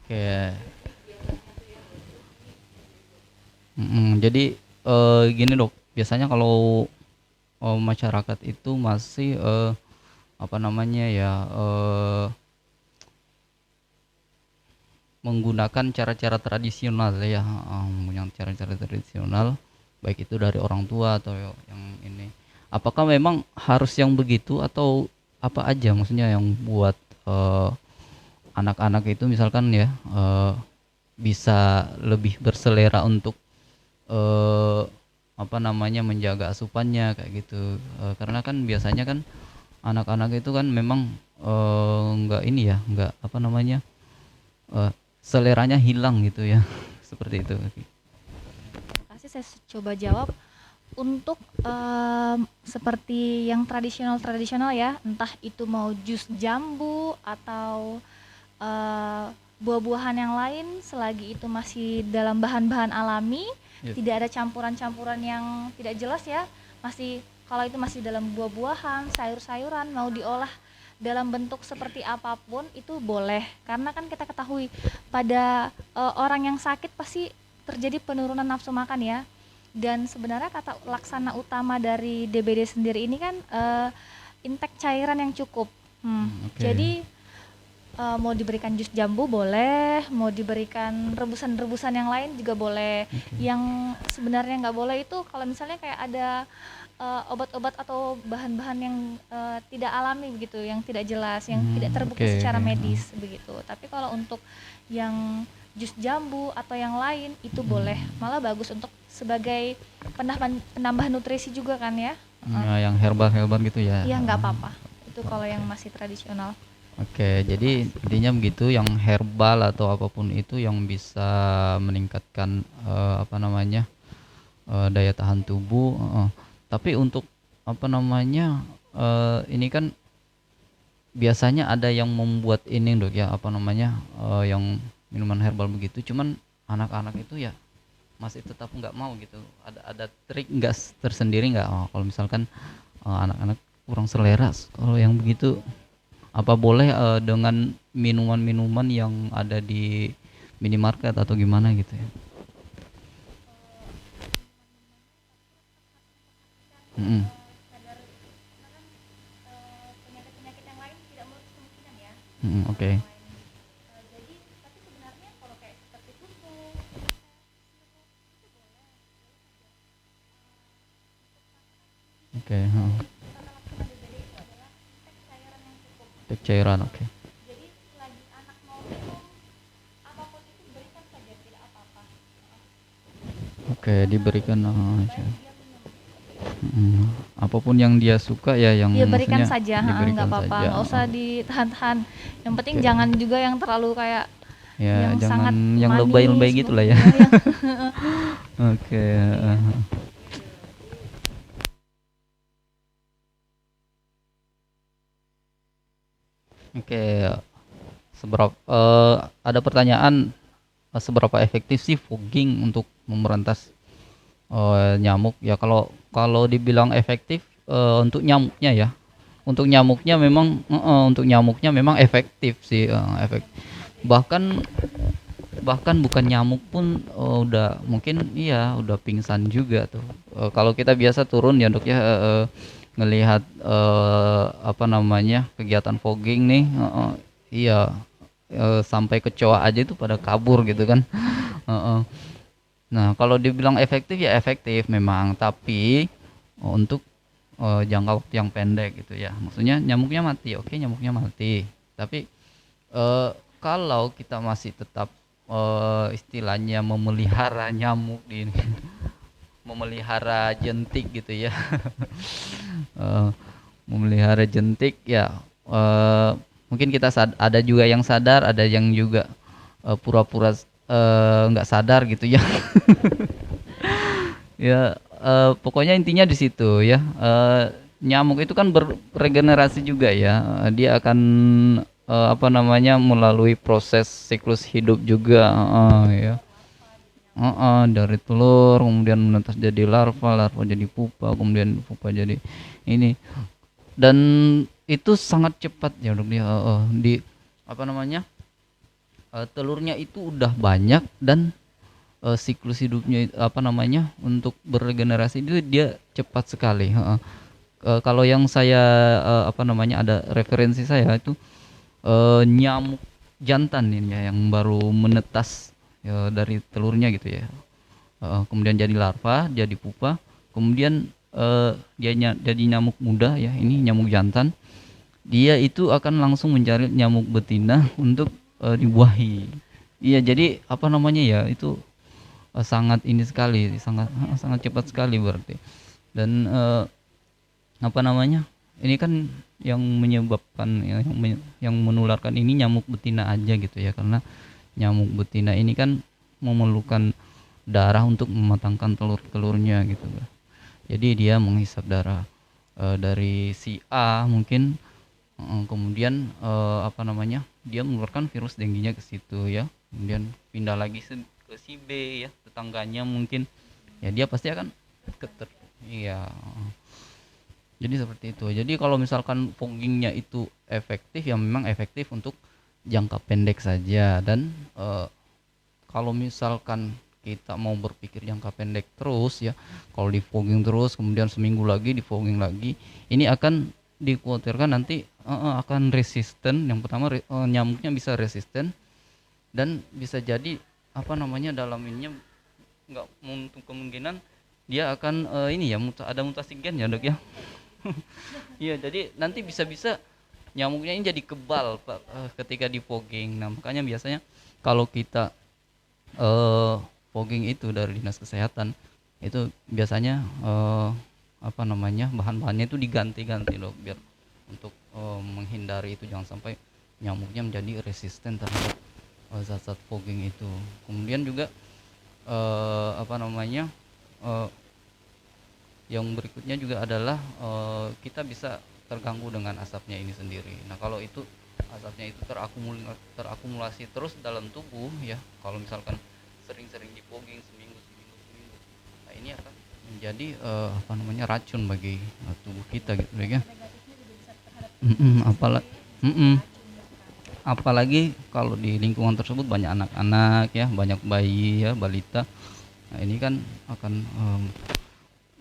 Oke. Jadi gini dok, biasanya kalau masyarakat itu masih apa namanya ya, menggunakan cara-cara tradisional ya, yang cara-cara tradisional baik itu dari orang tua atau yang ini. Apakah memang harus yang begitu atau apa aja maksudnya yang buat eh, anak-anak itu misalkan ya bisa lebih berselera untuk eh, apa namanya, menjaga asupannya kayak gitu. Karena kan biasanya kan anak-anak itu kan memang nggak ini ya, nggak apa namanya, eh, seleranya hilang gitu ya. Seperti itu. Kasih saya coba jawab untuk seperti yang tradisional ya, entah itu mau jus jambu atau buah-buahan yang lain, selagi itu masih dalam bahan-bahan alami, tidak ada campuran-campuran yang tidak jelas ya, masih kalau itu masih dalam buah-buahan, sayur-sayuran, mau diolah dalam bentuk seperti apapun itu boleh, karena kan kita ketahui pada orang yang sakit pasti terjadi penurunan nafsu makan ya. Dan sebenarnya tata laksana utama dari DBD sendiri ini kan intake cairan yang cukup. Oke. Jadi mau diberikan jus jambu boleh, mau diberikan rebusan-rebusan yang lain juga boleh. Yang sebenarnya nggak boleh itu kalau misalnya kayak ada obat-obat atau bahan-bahan yang tidak alami begitu, yang tidak jelas, yang tidak terbukti Oke, secara oke. medis begitu. Tapi kalau untuk yang jus jambu atau yang lain itu boleh, malah bagus untuk sebagai penambah nutrisi juga kan ya. Ya, yang herbal-herbal gitu ya. Iya nggak apa-apa. Itu kalau yang masih tradisional. Oke, jadi intinya begitu, yang herbal atau apapun itu yang bisa meningkatkan apa namanya daya tahan tubuh. Tapi untuk apa namanya ini kan biasanya ada yang membuat ini dok ya, apa namanya yang minuman herbal begitu. Cuman anak-anak itu ya masih tetap nggak mau gitu. Ada trik nggak tersendiri nggak? Kalau misalkan anak-anak kurang selera kalau yang begitu, apa boleh dengan minuman-minuman yang ada di minimarket atau gimana gitu ya? Mm-mm. Penyakit-penyakit yang lain tidak menutup kemungkinan ya. Mm-mm, oke. Jadi tapi sebenarnya kalau kayak seperti susu Oke, heeh. tata laksana DBD itu adalah intake cairan yang cukup. Cek cairan, oke. Jadi selagi anak mau minum apapun itu berikan saja, tidak apa-apa. Oke, diberikan Baik aja. dia minum. Apapun yang dia suka ya, yang Ya berikan maksudnya saja, nggak diberikan apa-apa, saja. nggak usah ditahan-tahan. Yang penting Oke. jangan juga yang terlalu kayak Ya, yang jangan sangat yang manis lebay-lebay gitu lah ya. yang Oke, iya. oke. Ada pertanyaan, seberapa efektif sih fogging untuk memerantas nyamuk? Ya kalau kalau dibilang efektif untuk nyamuknya ya. Untuk nyamuknya memang efektif sih, efek. Bahkan bahkan bukan nyamuk pun udah mungkin iya udah pingsan juga tuh. Kalau kita biasa turun ya dok ya, ngelihat apa namanya kegiatan fogging nih, iya, sampai kecoa aja itu pada kabur gitu kan. Heeh. Nah kalau dibilang efektif ya efektif memang, tapi untuk jangka waktu yang pendek gitu ya, maksudnya nyamuknya mati, oke nyamuknya mati, tapi kalau kita masih tetap istilahnya memelihara nyamuk di memelihara jentik gitu ya. Eh, Memelihara jentik ya, eh, mungkin kita ada juga yang sadar, ada yang juga pura-pura nggak sadar gitu ya. Ya pokoknya intinya di situ ya. Nyamuk itu kan beregenerasi juga ya. Dia akan apa namanya melalui proses siklus hidup juga, ya. Dari telur kemudian menetas jadi larva, larva jadi pupa, kemudian pupa jadi ini, dan itu sangat cepat ya dok dia, di apa namanya telurnya itu udah banyak, dan siklus hidupnya apa namanya untuk beregenerasi itu dia cepat sekali. Kalau yang saya apa namanya ada referensi saya itu nyamuk jantan ini ya yang baru menetas ya, dari telurnya gitu ya. Kemudian jadi larva, jadi pupa, kemudian jadi nyamuk muda ya, ini nyamuk jantan. Dia itu akan langsung mencari nyamuk betina untuk dibuahi. Iya, jadi apa namanya ya itu sangat ini sekali, sangat sangat cepat sekali berarti. Dan apa namanya? Ini kan yang menyebabkan ya, yang menularkan ini nyamuk betina aja gitu ya, karena nyamuk betina ini kan memerlukan darah untuk mematangkan telur-telurnya gitu. Jadi dia menghisap darah dari si A mungkin, kemudian apa namanya? Dia mengeluarkan virus dengginya ke situ ya. Kemudian pindah lagi ke si B ya, tetangganya mungkin. Ya dia pasti akan keter iya. Jadi seperti itu. Jadi kalau misalkan foggingnya itu efektif ya memang efektif untuk jangka pendek saja, dan kalau misalkan kita mau berpikir jangka pendek terus ya, kalau di fogging terus kemudian seminggu lagi di fogging lagi, ini akan dikhawatirkan nanti akan resisten. Yang pertama nyamuknya bisa resisten, dan bisa jadi apa namanya dalam ininya nggak, untuk kemungkinan dia akan ini ya ada mutasi gen ya dok ya. Iya, jadi nanti bisa-bisa nyamuknya ini jadi kebal Pak, ketika di fogging. Nah makanya biasanya kalau kita fogging itu dari dinas kesehatan itu biasanya apa namanya bahan-bahannya itu diganti-ganti dok, biar untuk menghindari itu jangan sampai nyamuknya menjadi resisten terhadap zat-zat fogging itu. Kemudian juga apa namanya yang berikutnya juga adalah kita bisa terganggu dengan asapnya ini sendiri. Nah kalau itu asapnya itu terakumulasi terus dalam tubuh ya, kalau misalkan sering-sering di fogging seminggu, nah ini akan menjadi apa namanya racun bagi tubuh kita gitu ya. Apalagi kalau di lingkungan tersebut banyak anak-anak ya, banyak bayi ya, balita. Nah ini kan akan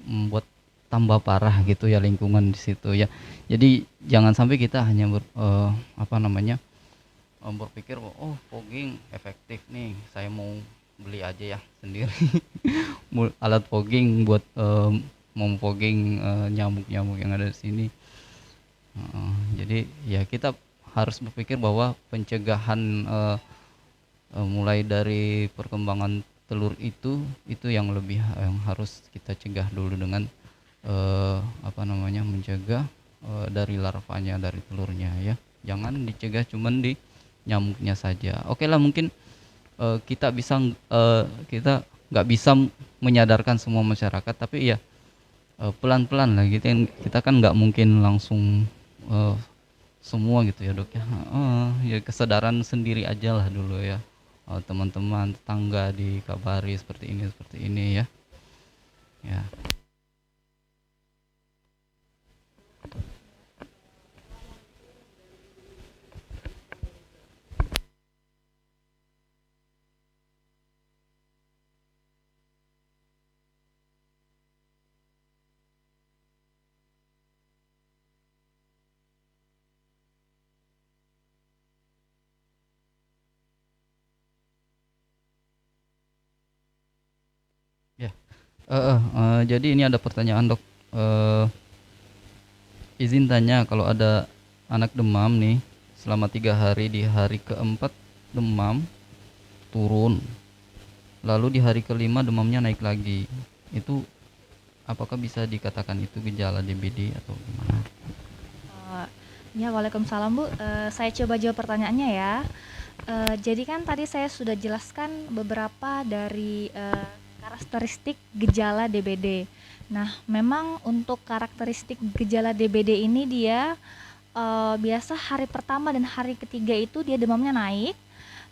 membuat tambah parah gitu ya lingkungan di situ ya. Jadi jangan sampai kita hanya apa namanya berpikir oh fogging efektif nih, saya mau beli aja ya sendiri alat fogging buat memfogging nyamuk-nyamuk yang ada di sini. Jadi ya kita harus berpikir bahwa pencegahan mulai dari perkembangan telur itu yang lebih yang harus kita cegah dulu dengan apa namanya menjaga dari larvanya, dari telurnya ya. Jangan dicegah cuman di nyamuknya saja. Oke lah, mungkin kita kita nggak bisa menyadarkan semua masyarakat, tapi ya pelan-pelan lah gitu. Kita kan nggak mungkin langsung semua gitu ya dok ya. Ya kesadaran sendiri aja lah dulu ya. Teman-teman tetangga dikabari seperti ini ya. Ya. Ya. Jadi ini ada pertanyaan dok. Izin tanya, kalau ada anak demam nih selama 3 hari, di hari keempat demam turun, lalu di hari kelima demamnya naik lagi, itu apakah bisa dikatakan itu gejala DBD atau gimana? Ya, waalaikumsalam Bu. Saya coba jawab pertanyaannya ya. Jadi kan tadi saya sudah jelaskan beberapa dari karakteristik gejala DBD. Nah, memang untuk karakteristik gejala DBD ini dia biasa hari pertama dan hari ketiga itu dia demamnya naik,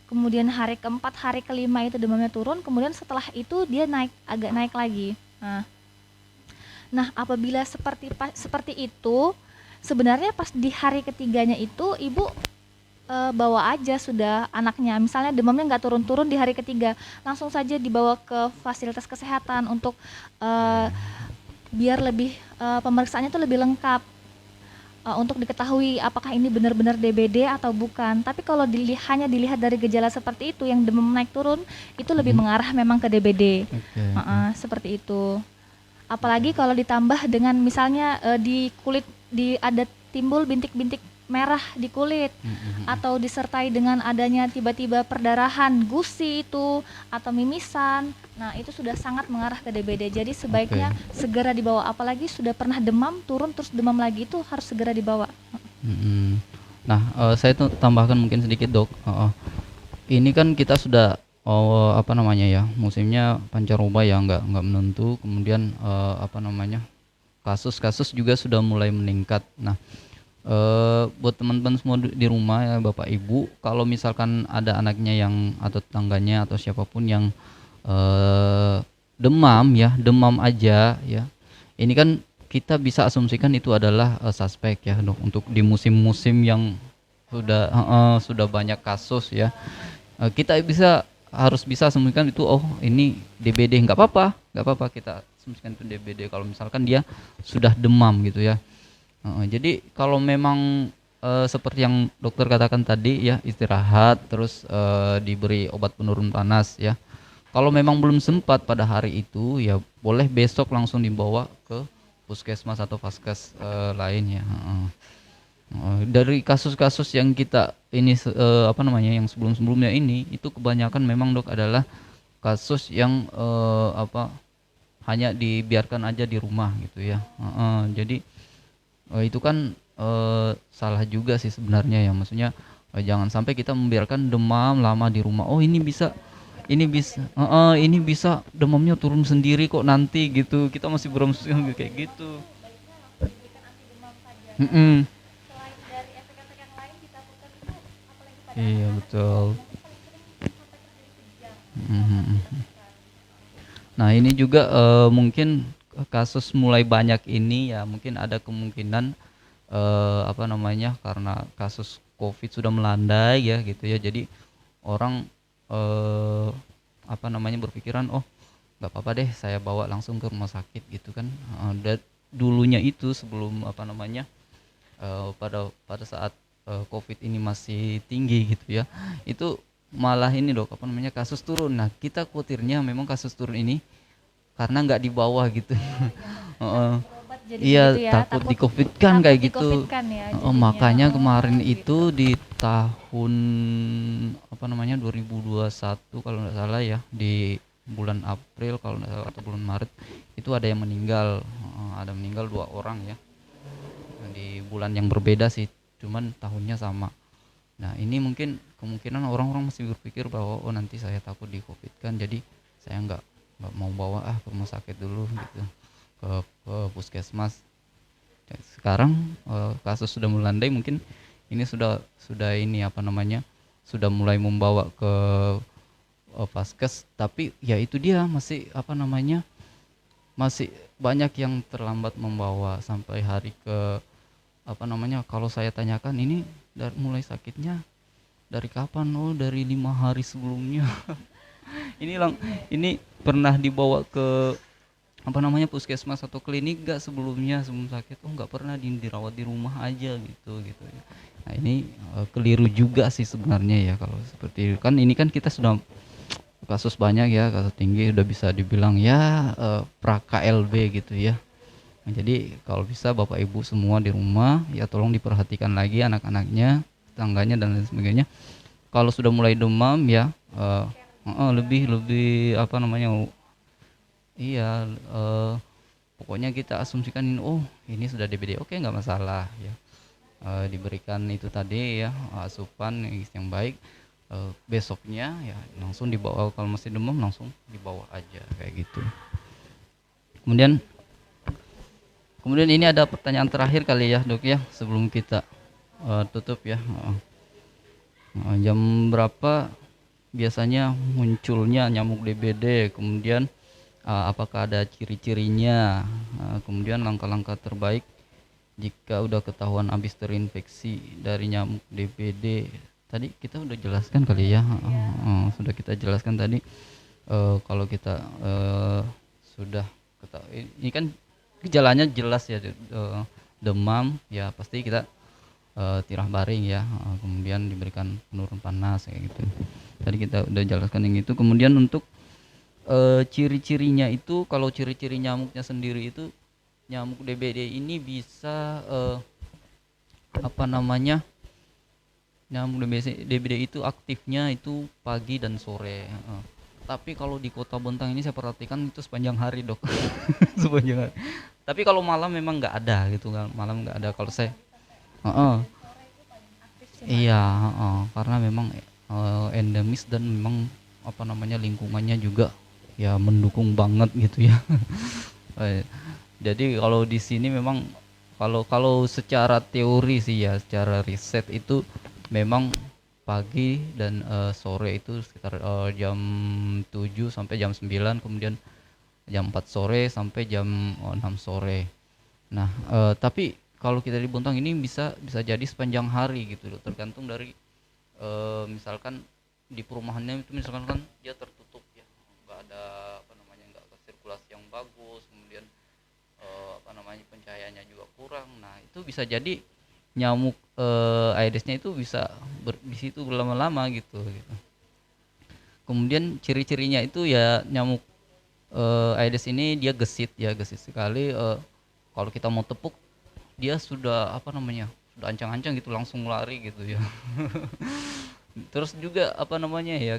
kemudian hari keempat, hari kelima itu demamnya turun, kemudian setelah itu dia agak naik lagi. Nah, apabila seperti itu, sebenarnya pas di hari ketiganya itu ibu bawa aja sudah anaknya, misalnya demamnya nggak turun-turun di hari ketiga, langsung saja dibawa ke fasilitas kesehatan untuk biar lebih pemeriksaannya itu lebih lengkap untuk diketahui apakah ini benar-benar DBD atau bukan. Tapi kalau hanya dilihat dari gejala seperti itu yang demam naik turun, itu lebih mengarah memang ke DBD. Seperti itu. Apalagi kalau ditambah dengan misalnya di kulit ada timbul bintik-bintik merah di kulit, atau disertai dengan adanya tiba-tiba perdarahan, gusi itu atau mimisan. Nah, itu sudah sangat mengarah ke DBD. Jadi sebaiknya segera dibawa, apalagi sudah pernah demam turun terus demam lagi, itu harus segera dibawa. Nah, saya tuh tambahkan mungkin sedikit dok. Ini kan kita sudah apa namanya ya, musimnya pancaroba ya, nggak menentu. Kemudian apa namanya, kasus-kasus juga sudah mulai meningkat. Nah, buat teman-teman semua di rumah ya, bapak ibu, kalau misalkan ada anaknya yang atau tetangganya atau siapapun yang demam aja ya, ini kan kita bisa asumsikan itu adalah suspek ya dok, untuk di musim-musim yang sudah banyak kasus ya. Kita bisa harus bisa asumsikan itu, oh ini DBD, nggak apa-apa kita asumsikan itu DBD kalau misalkan dia sudah demam gitu ya. Jadi kalau memang seperti yang dokter katakan tadi ya, istirahat terus diberi obat penurun panas ya. Kalau memang belum sempat pada hari itu ya boleh besok langsung dibawa ke puskesmas atau vaskes lain ya. Dari kasus-kasus yang kita ini apa namanya yang sebelum-sebelumnya ini itu kebanyakan memang dok adalah kasus yang apa hanya dibiarkan aja di rumah gitu ya. Jadi itu kan salah juga sih sebenarnya ya, maksudnya jangan sampai kita membiarkan demam lama di rumah. Oh ini bisa demamnya turun sendiri kok nanti gitu. Kita masih berasumsi kayak gitu. Mm-mm. Iya betul. Mhm. Nah ini juga mungkin kasus mulai banyak ini ya mungkin ada kemungkinan apa namanya karena kasus COVID sudah melandai ya gitu ya. Jadi orang eh, apa namanya berpikiran, oh nggak apa-apa deh saya bawa langsung ke rumah sakit gitu kan. Dan dulunya itu sebelum apa namanya pada pada saat COVID ini masih tinggi gitu ya, itu malah ini dok apa namanya kasus turun. Nah kita khawatirnya memang kasus turun ini karena nggak dibawa gitu. Heeh. Berobat jadinya Iya gitu ya, takut di COVID kan takut kayak di gitu. COVID kan ya jadinya. Makanya kemarin Oh, itu gitu. di tahun apa namanya 2021 kalau nggak salah ya, di bulan April kalau nggak salah atau bulan Maret itu ada yang meninggal. Ada meninggal 2 orang ya di bulan yang berbeda sih, cuman tahunnya sama. Nah ini mungkin kemungkinan orang-orang masih berpikir bahwa oh nanti saya takut di COVID kan, jadi saya nggak mau bawa ke rumah sakit dulu gitu, ke puskesmas. Dan sekarang kasus sudah melandai, mungkin ini sudah ini apa namanya sudah mulai membawa ke vaskes, tapi ya itu dia masih apa namanya masih banyak yang terlambat membawa sampai hari ke apa namanya kalau saya tanyakan ini dari mulai sakitnya dari kapan, oh dari 5 hari sebelumnya. ini lang ini pernah dibawa ke apa namanya puskesmas atau klinik gak sebelumnya sebelum sakit, oh nggak pernah, dirawat di rumah aja gitu ya. Nah ini keliru juga sih sebenarnya ya kalau seperti itu kan. Ini kan kita sudah kasus banyak ya, kasus tinggi udah bisa dibilang ya pra KLB gitu ya. Nah, jadi kalau bisa bapak ibu semua di rumah ya tolong diperhatikan lagi anak-anaknya, tangganya dan lain sebagainya. Kalau sudah mulai demam ya lebih lebih apa namanya iya pokoknya kita asumsikan ini, oh ini sudah DBD, oke nggak masalah ya. Diberikan itu tadi ya asupan yang baik. Besoknya ya langsung dibawa, kalau masih demam langsung dibawa aja kayak gitu. Kemudian kemudian ini ada pertanyaan terakhir kali ya dok ya sebelum kita tutup ya. Jam berapa biasanya munculnya nyamuk DBD, kemudian apakah ada ciri-cirinya, kemudian langkah-langkah terbaik jika udah ketahuan habis terinfeksi dari nyamuk DBD. Tadi kita udah jelaskan kali ya, sudah kita jelaskan tadi. Kalau kita sudah ketahui ini kan gejalanya jelas ya, demam ya pasti kita tirah baring ya, kemudian diberikan penurun panas kayak gitu. Tadi kita udah jelaskan yang itu. Kemudian untuk ciri-cirinya itu, kalau ciri-ciri nyamuknya sendiri itu nyamuk DBD ini bisa apa namanya nyamuk DBD itu aktifnya itu pagi dan sore. Tapi kalau di Kota Bontang ini saya perhatikan itu sepanjang hari dok. Sepanjang hari. Tapi kalau malam memang nggak ada gitu kan, malam nggak ada kalau saya. Heeh. Iya, heeh, karena memang endemis dan memang apa namanya lingkungannya juga ya mendukung banget gitu ya. Eh, Jadi kalau di sini memang kalau kalau secara teori sih ya, secara riset itu memang pagi dan sore itu sekitar jam 7 sampai jam 9, kemudian jam 4 sore sampai jam 6 sore. Nah, tapi kalau kita di Bontang ini bisa bisa jadi sepanjang hari gitu loh, tergantung dari misalkan di perumahannya itu misalkan kan dia tertutup ya, nggak ada apa namanya, nggak ada sirkulasi yang bagus, kemudian apa namanya, pencahayaannya juga kurang. Nah itu bisa jadi nyamuk Aedesnya itu bisa di situ berlama-lama gitu, gitu. Kemudian ciri-cirinya itu ya nyamuk Aedes ini dia gesit ya, gesit sekali. Kalau kita mau tepuk dia sudah apa namanya, sudah ancang-ancang gitu, langsung lari gitu ya. Terus juga apa namanya ya,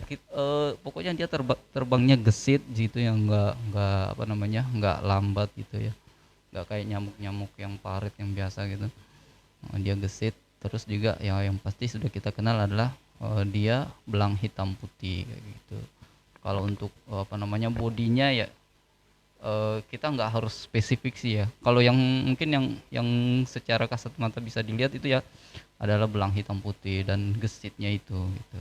pokoknya dia terbangnya gesit gitu ya, nggak apa namanya, nggak lambat gitu ya, nggak kayak nyamuk-nyamuk yang parit yang biasa gitu. Dia gesit. Terus juga ya yang pasti sudah kita kenal adalah dia belang hitam putih kayak gitu. Kalau untuk apa namanya, bodinya ya kita nggak harus spesifik sih ya. Kalau yang mungkin yang secara kasat mata bisa dilihat itu ya adalah belang hitam putih dan gesitnya itu gitu.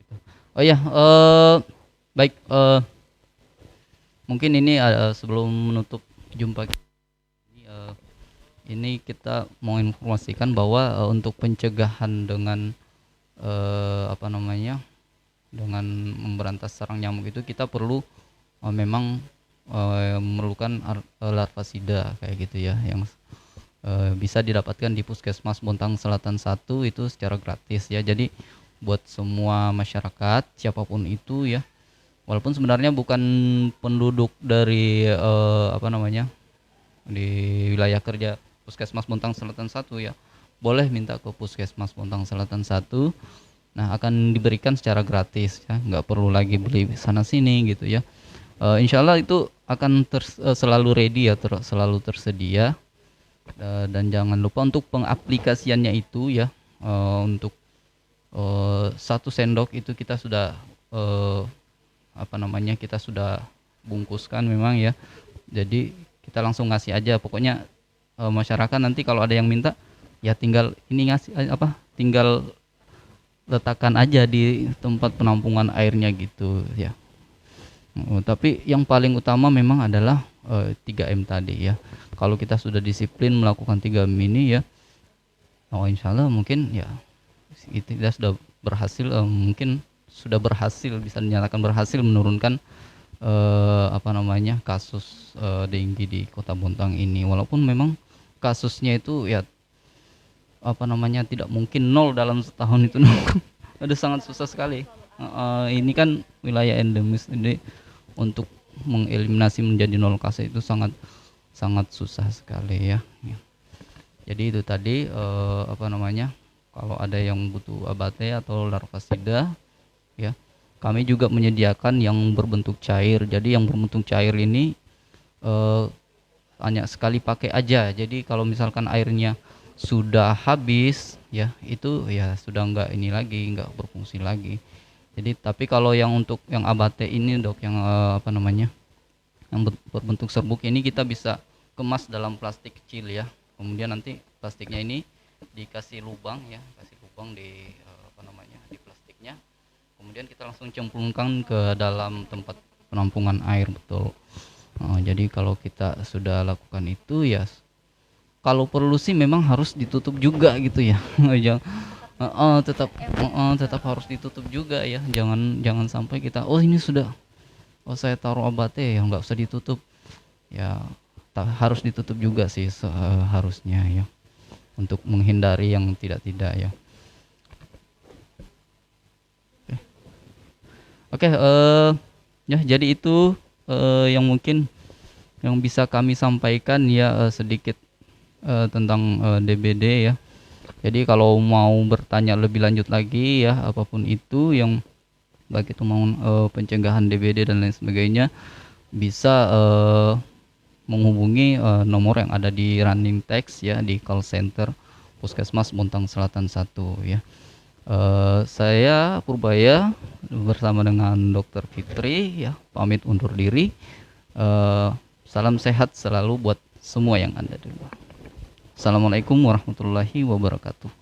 Gitu. Oh ya, baik, mungkin ini sebelum menutup jumpa ini, ini kita mau informasikan bahwa untuk pencegahan dengan apa namanya, dengan memberantas sarang nyamuk itu kita perlu memang memerlukan larvasida kayak gitu ya, yang bisa didapatkan di Puskesmas Bontang Selatan 1 itu secara gratis ya. Jadi buat semua masyarakat siapapun itu ya, walaupun sebenarnya bukan penduduk dari apa namanya, di wilayah kerja Puskesmas Bontang Selatan 1 ya, boleh minta ke Puskesmas Bontang Selatan 1. Nah akan diberikan secara gratis ya, nggak perlu lagi beli sana sini gitu ya. Insya Allah itu akan selalu ready ya, selalu tersedia. Dan jangan lupa untuk pengaplikasiannya itu ya, untuk 1 sendok itu kita sudah apa namanya, kita sudah bungkuskan memang ya. Jadi kita langsung ngasih aja, pokoknya masyarakat nanti kalau ada yang minta ya tinggal ini ngasih apa, tinggal letakkan aja di tempat penampungan airnya gitu ya. Tapi yang paling utama memang adalah 3M tadi ya. Kalau kita sudah disiplin melakukan 3M ini ya, insya Allah mungkin ya kita sudah berhasil, mungkin sudah berhasil, bisa dinyatakan berhasil menurunkan apa namanya, kasus dengue di Kota Bontang ini. Walaupun memang kasusnya itu ya apa namanya, tidak mungkin nol dalam setahun itu. Ada sangat susah sekali. Ini kan wilayah endemis, jadi untuk mengeliminasi menjadi 0 kasus itu sangat sangat susah sekali ya. Jadi itu tadi apa namanya, kalau ada yang butuh abate atau larvasida ya, kami juga menyediakan yang berbentuk cair. Jadi yang berbentuk cair ini hanya sekali pakai aja. Jadi kalau misalkan airnya sudah habis ya, itu ya sudah enggak ini lagi, enggak berfungsi lagi. Jadi tapi kalau yang untuk yang abate ini dok, yang apa namanya, yang berbentuk serbuk ini kita bisa kemas dalam plastik kecil ya. Kemudian nanti plastiknya ini dikasih lubang ya, kasih lubang di apa namanya, di plastiknya. Kemudian kita langsung cemplungkan ke dalam tempat penampungan air, betul. Jadi kalau kita sudah lakukan itu ya, kalau perlu sih memang harus ditutup juga gitu ya. Tetap harus ditutup juga ya. Jangan sampai kita ini sudah saya taruh abate ya nggak usah ditutup. Ya harus ditutup juga sih harusnya ya, untuk menghindari yang tidak-tidak ya. Oke, ya jadi itu yang mungkin yang bisa kami sampaikan ya, sedikit tentang DBD ya. Jadi kalau mau bertanya lebih lanjut lagi ya, apapun itu yang baik itu mau pencegahan DBD dan lain sebagainya, bisa menghubungi nomor yang ada di running text ya, di call center Puskesmas Bontang Selatan 1 ya. Saya Purbaya bersama dengan Dr. Fitri ya, pamit undur diri. Salam sehat selalu buat semua yang ada di luar. Assalamualaikum warahmatullahi wabarakatuh.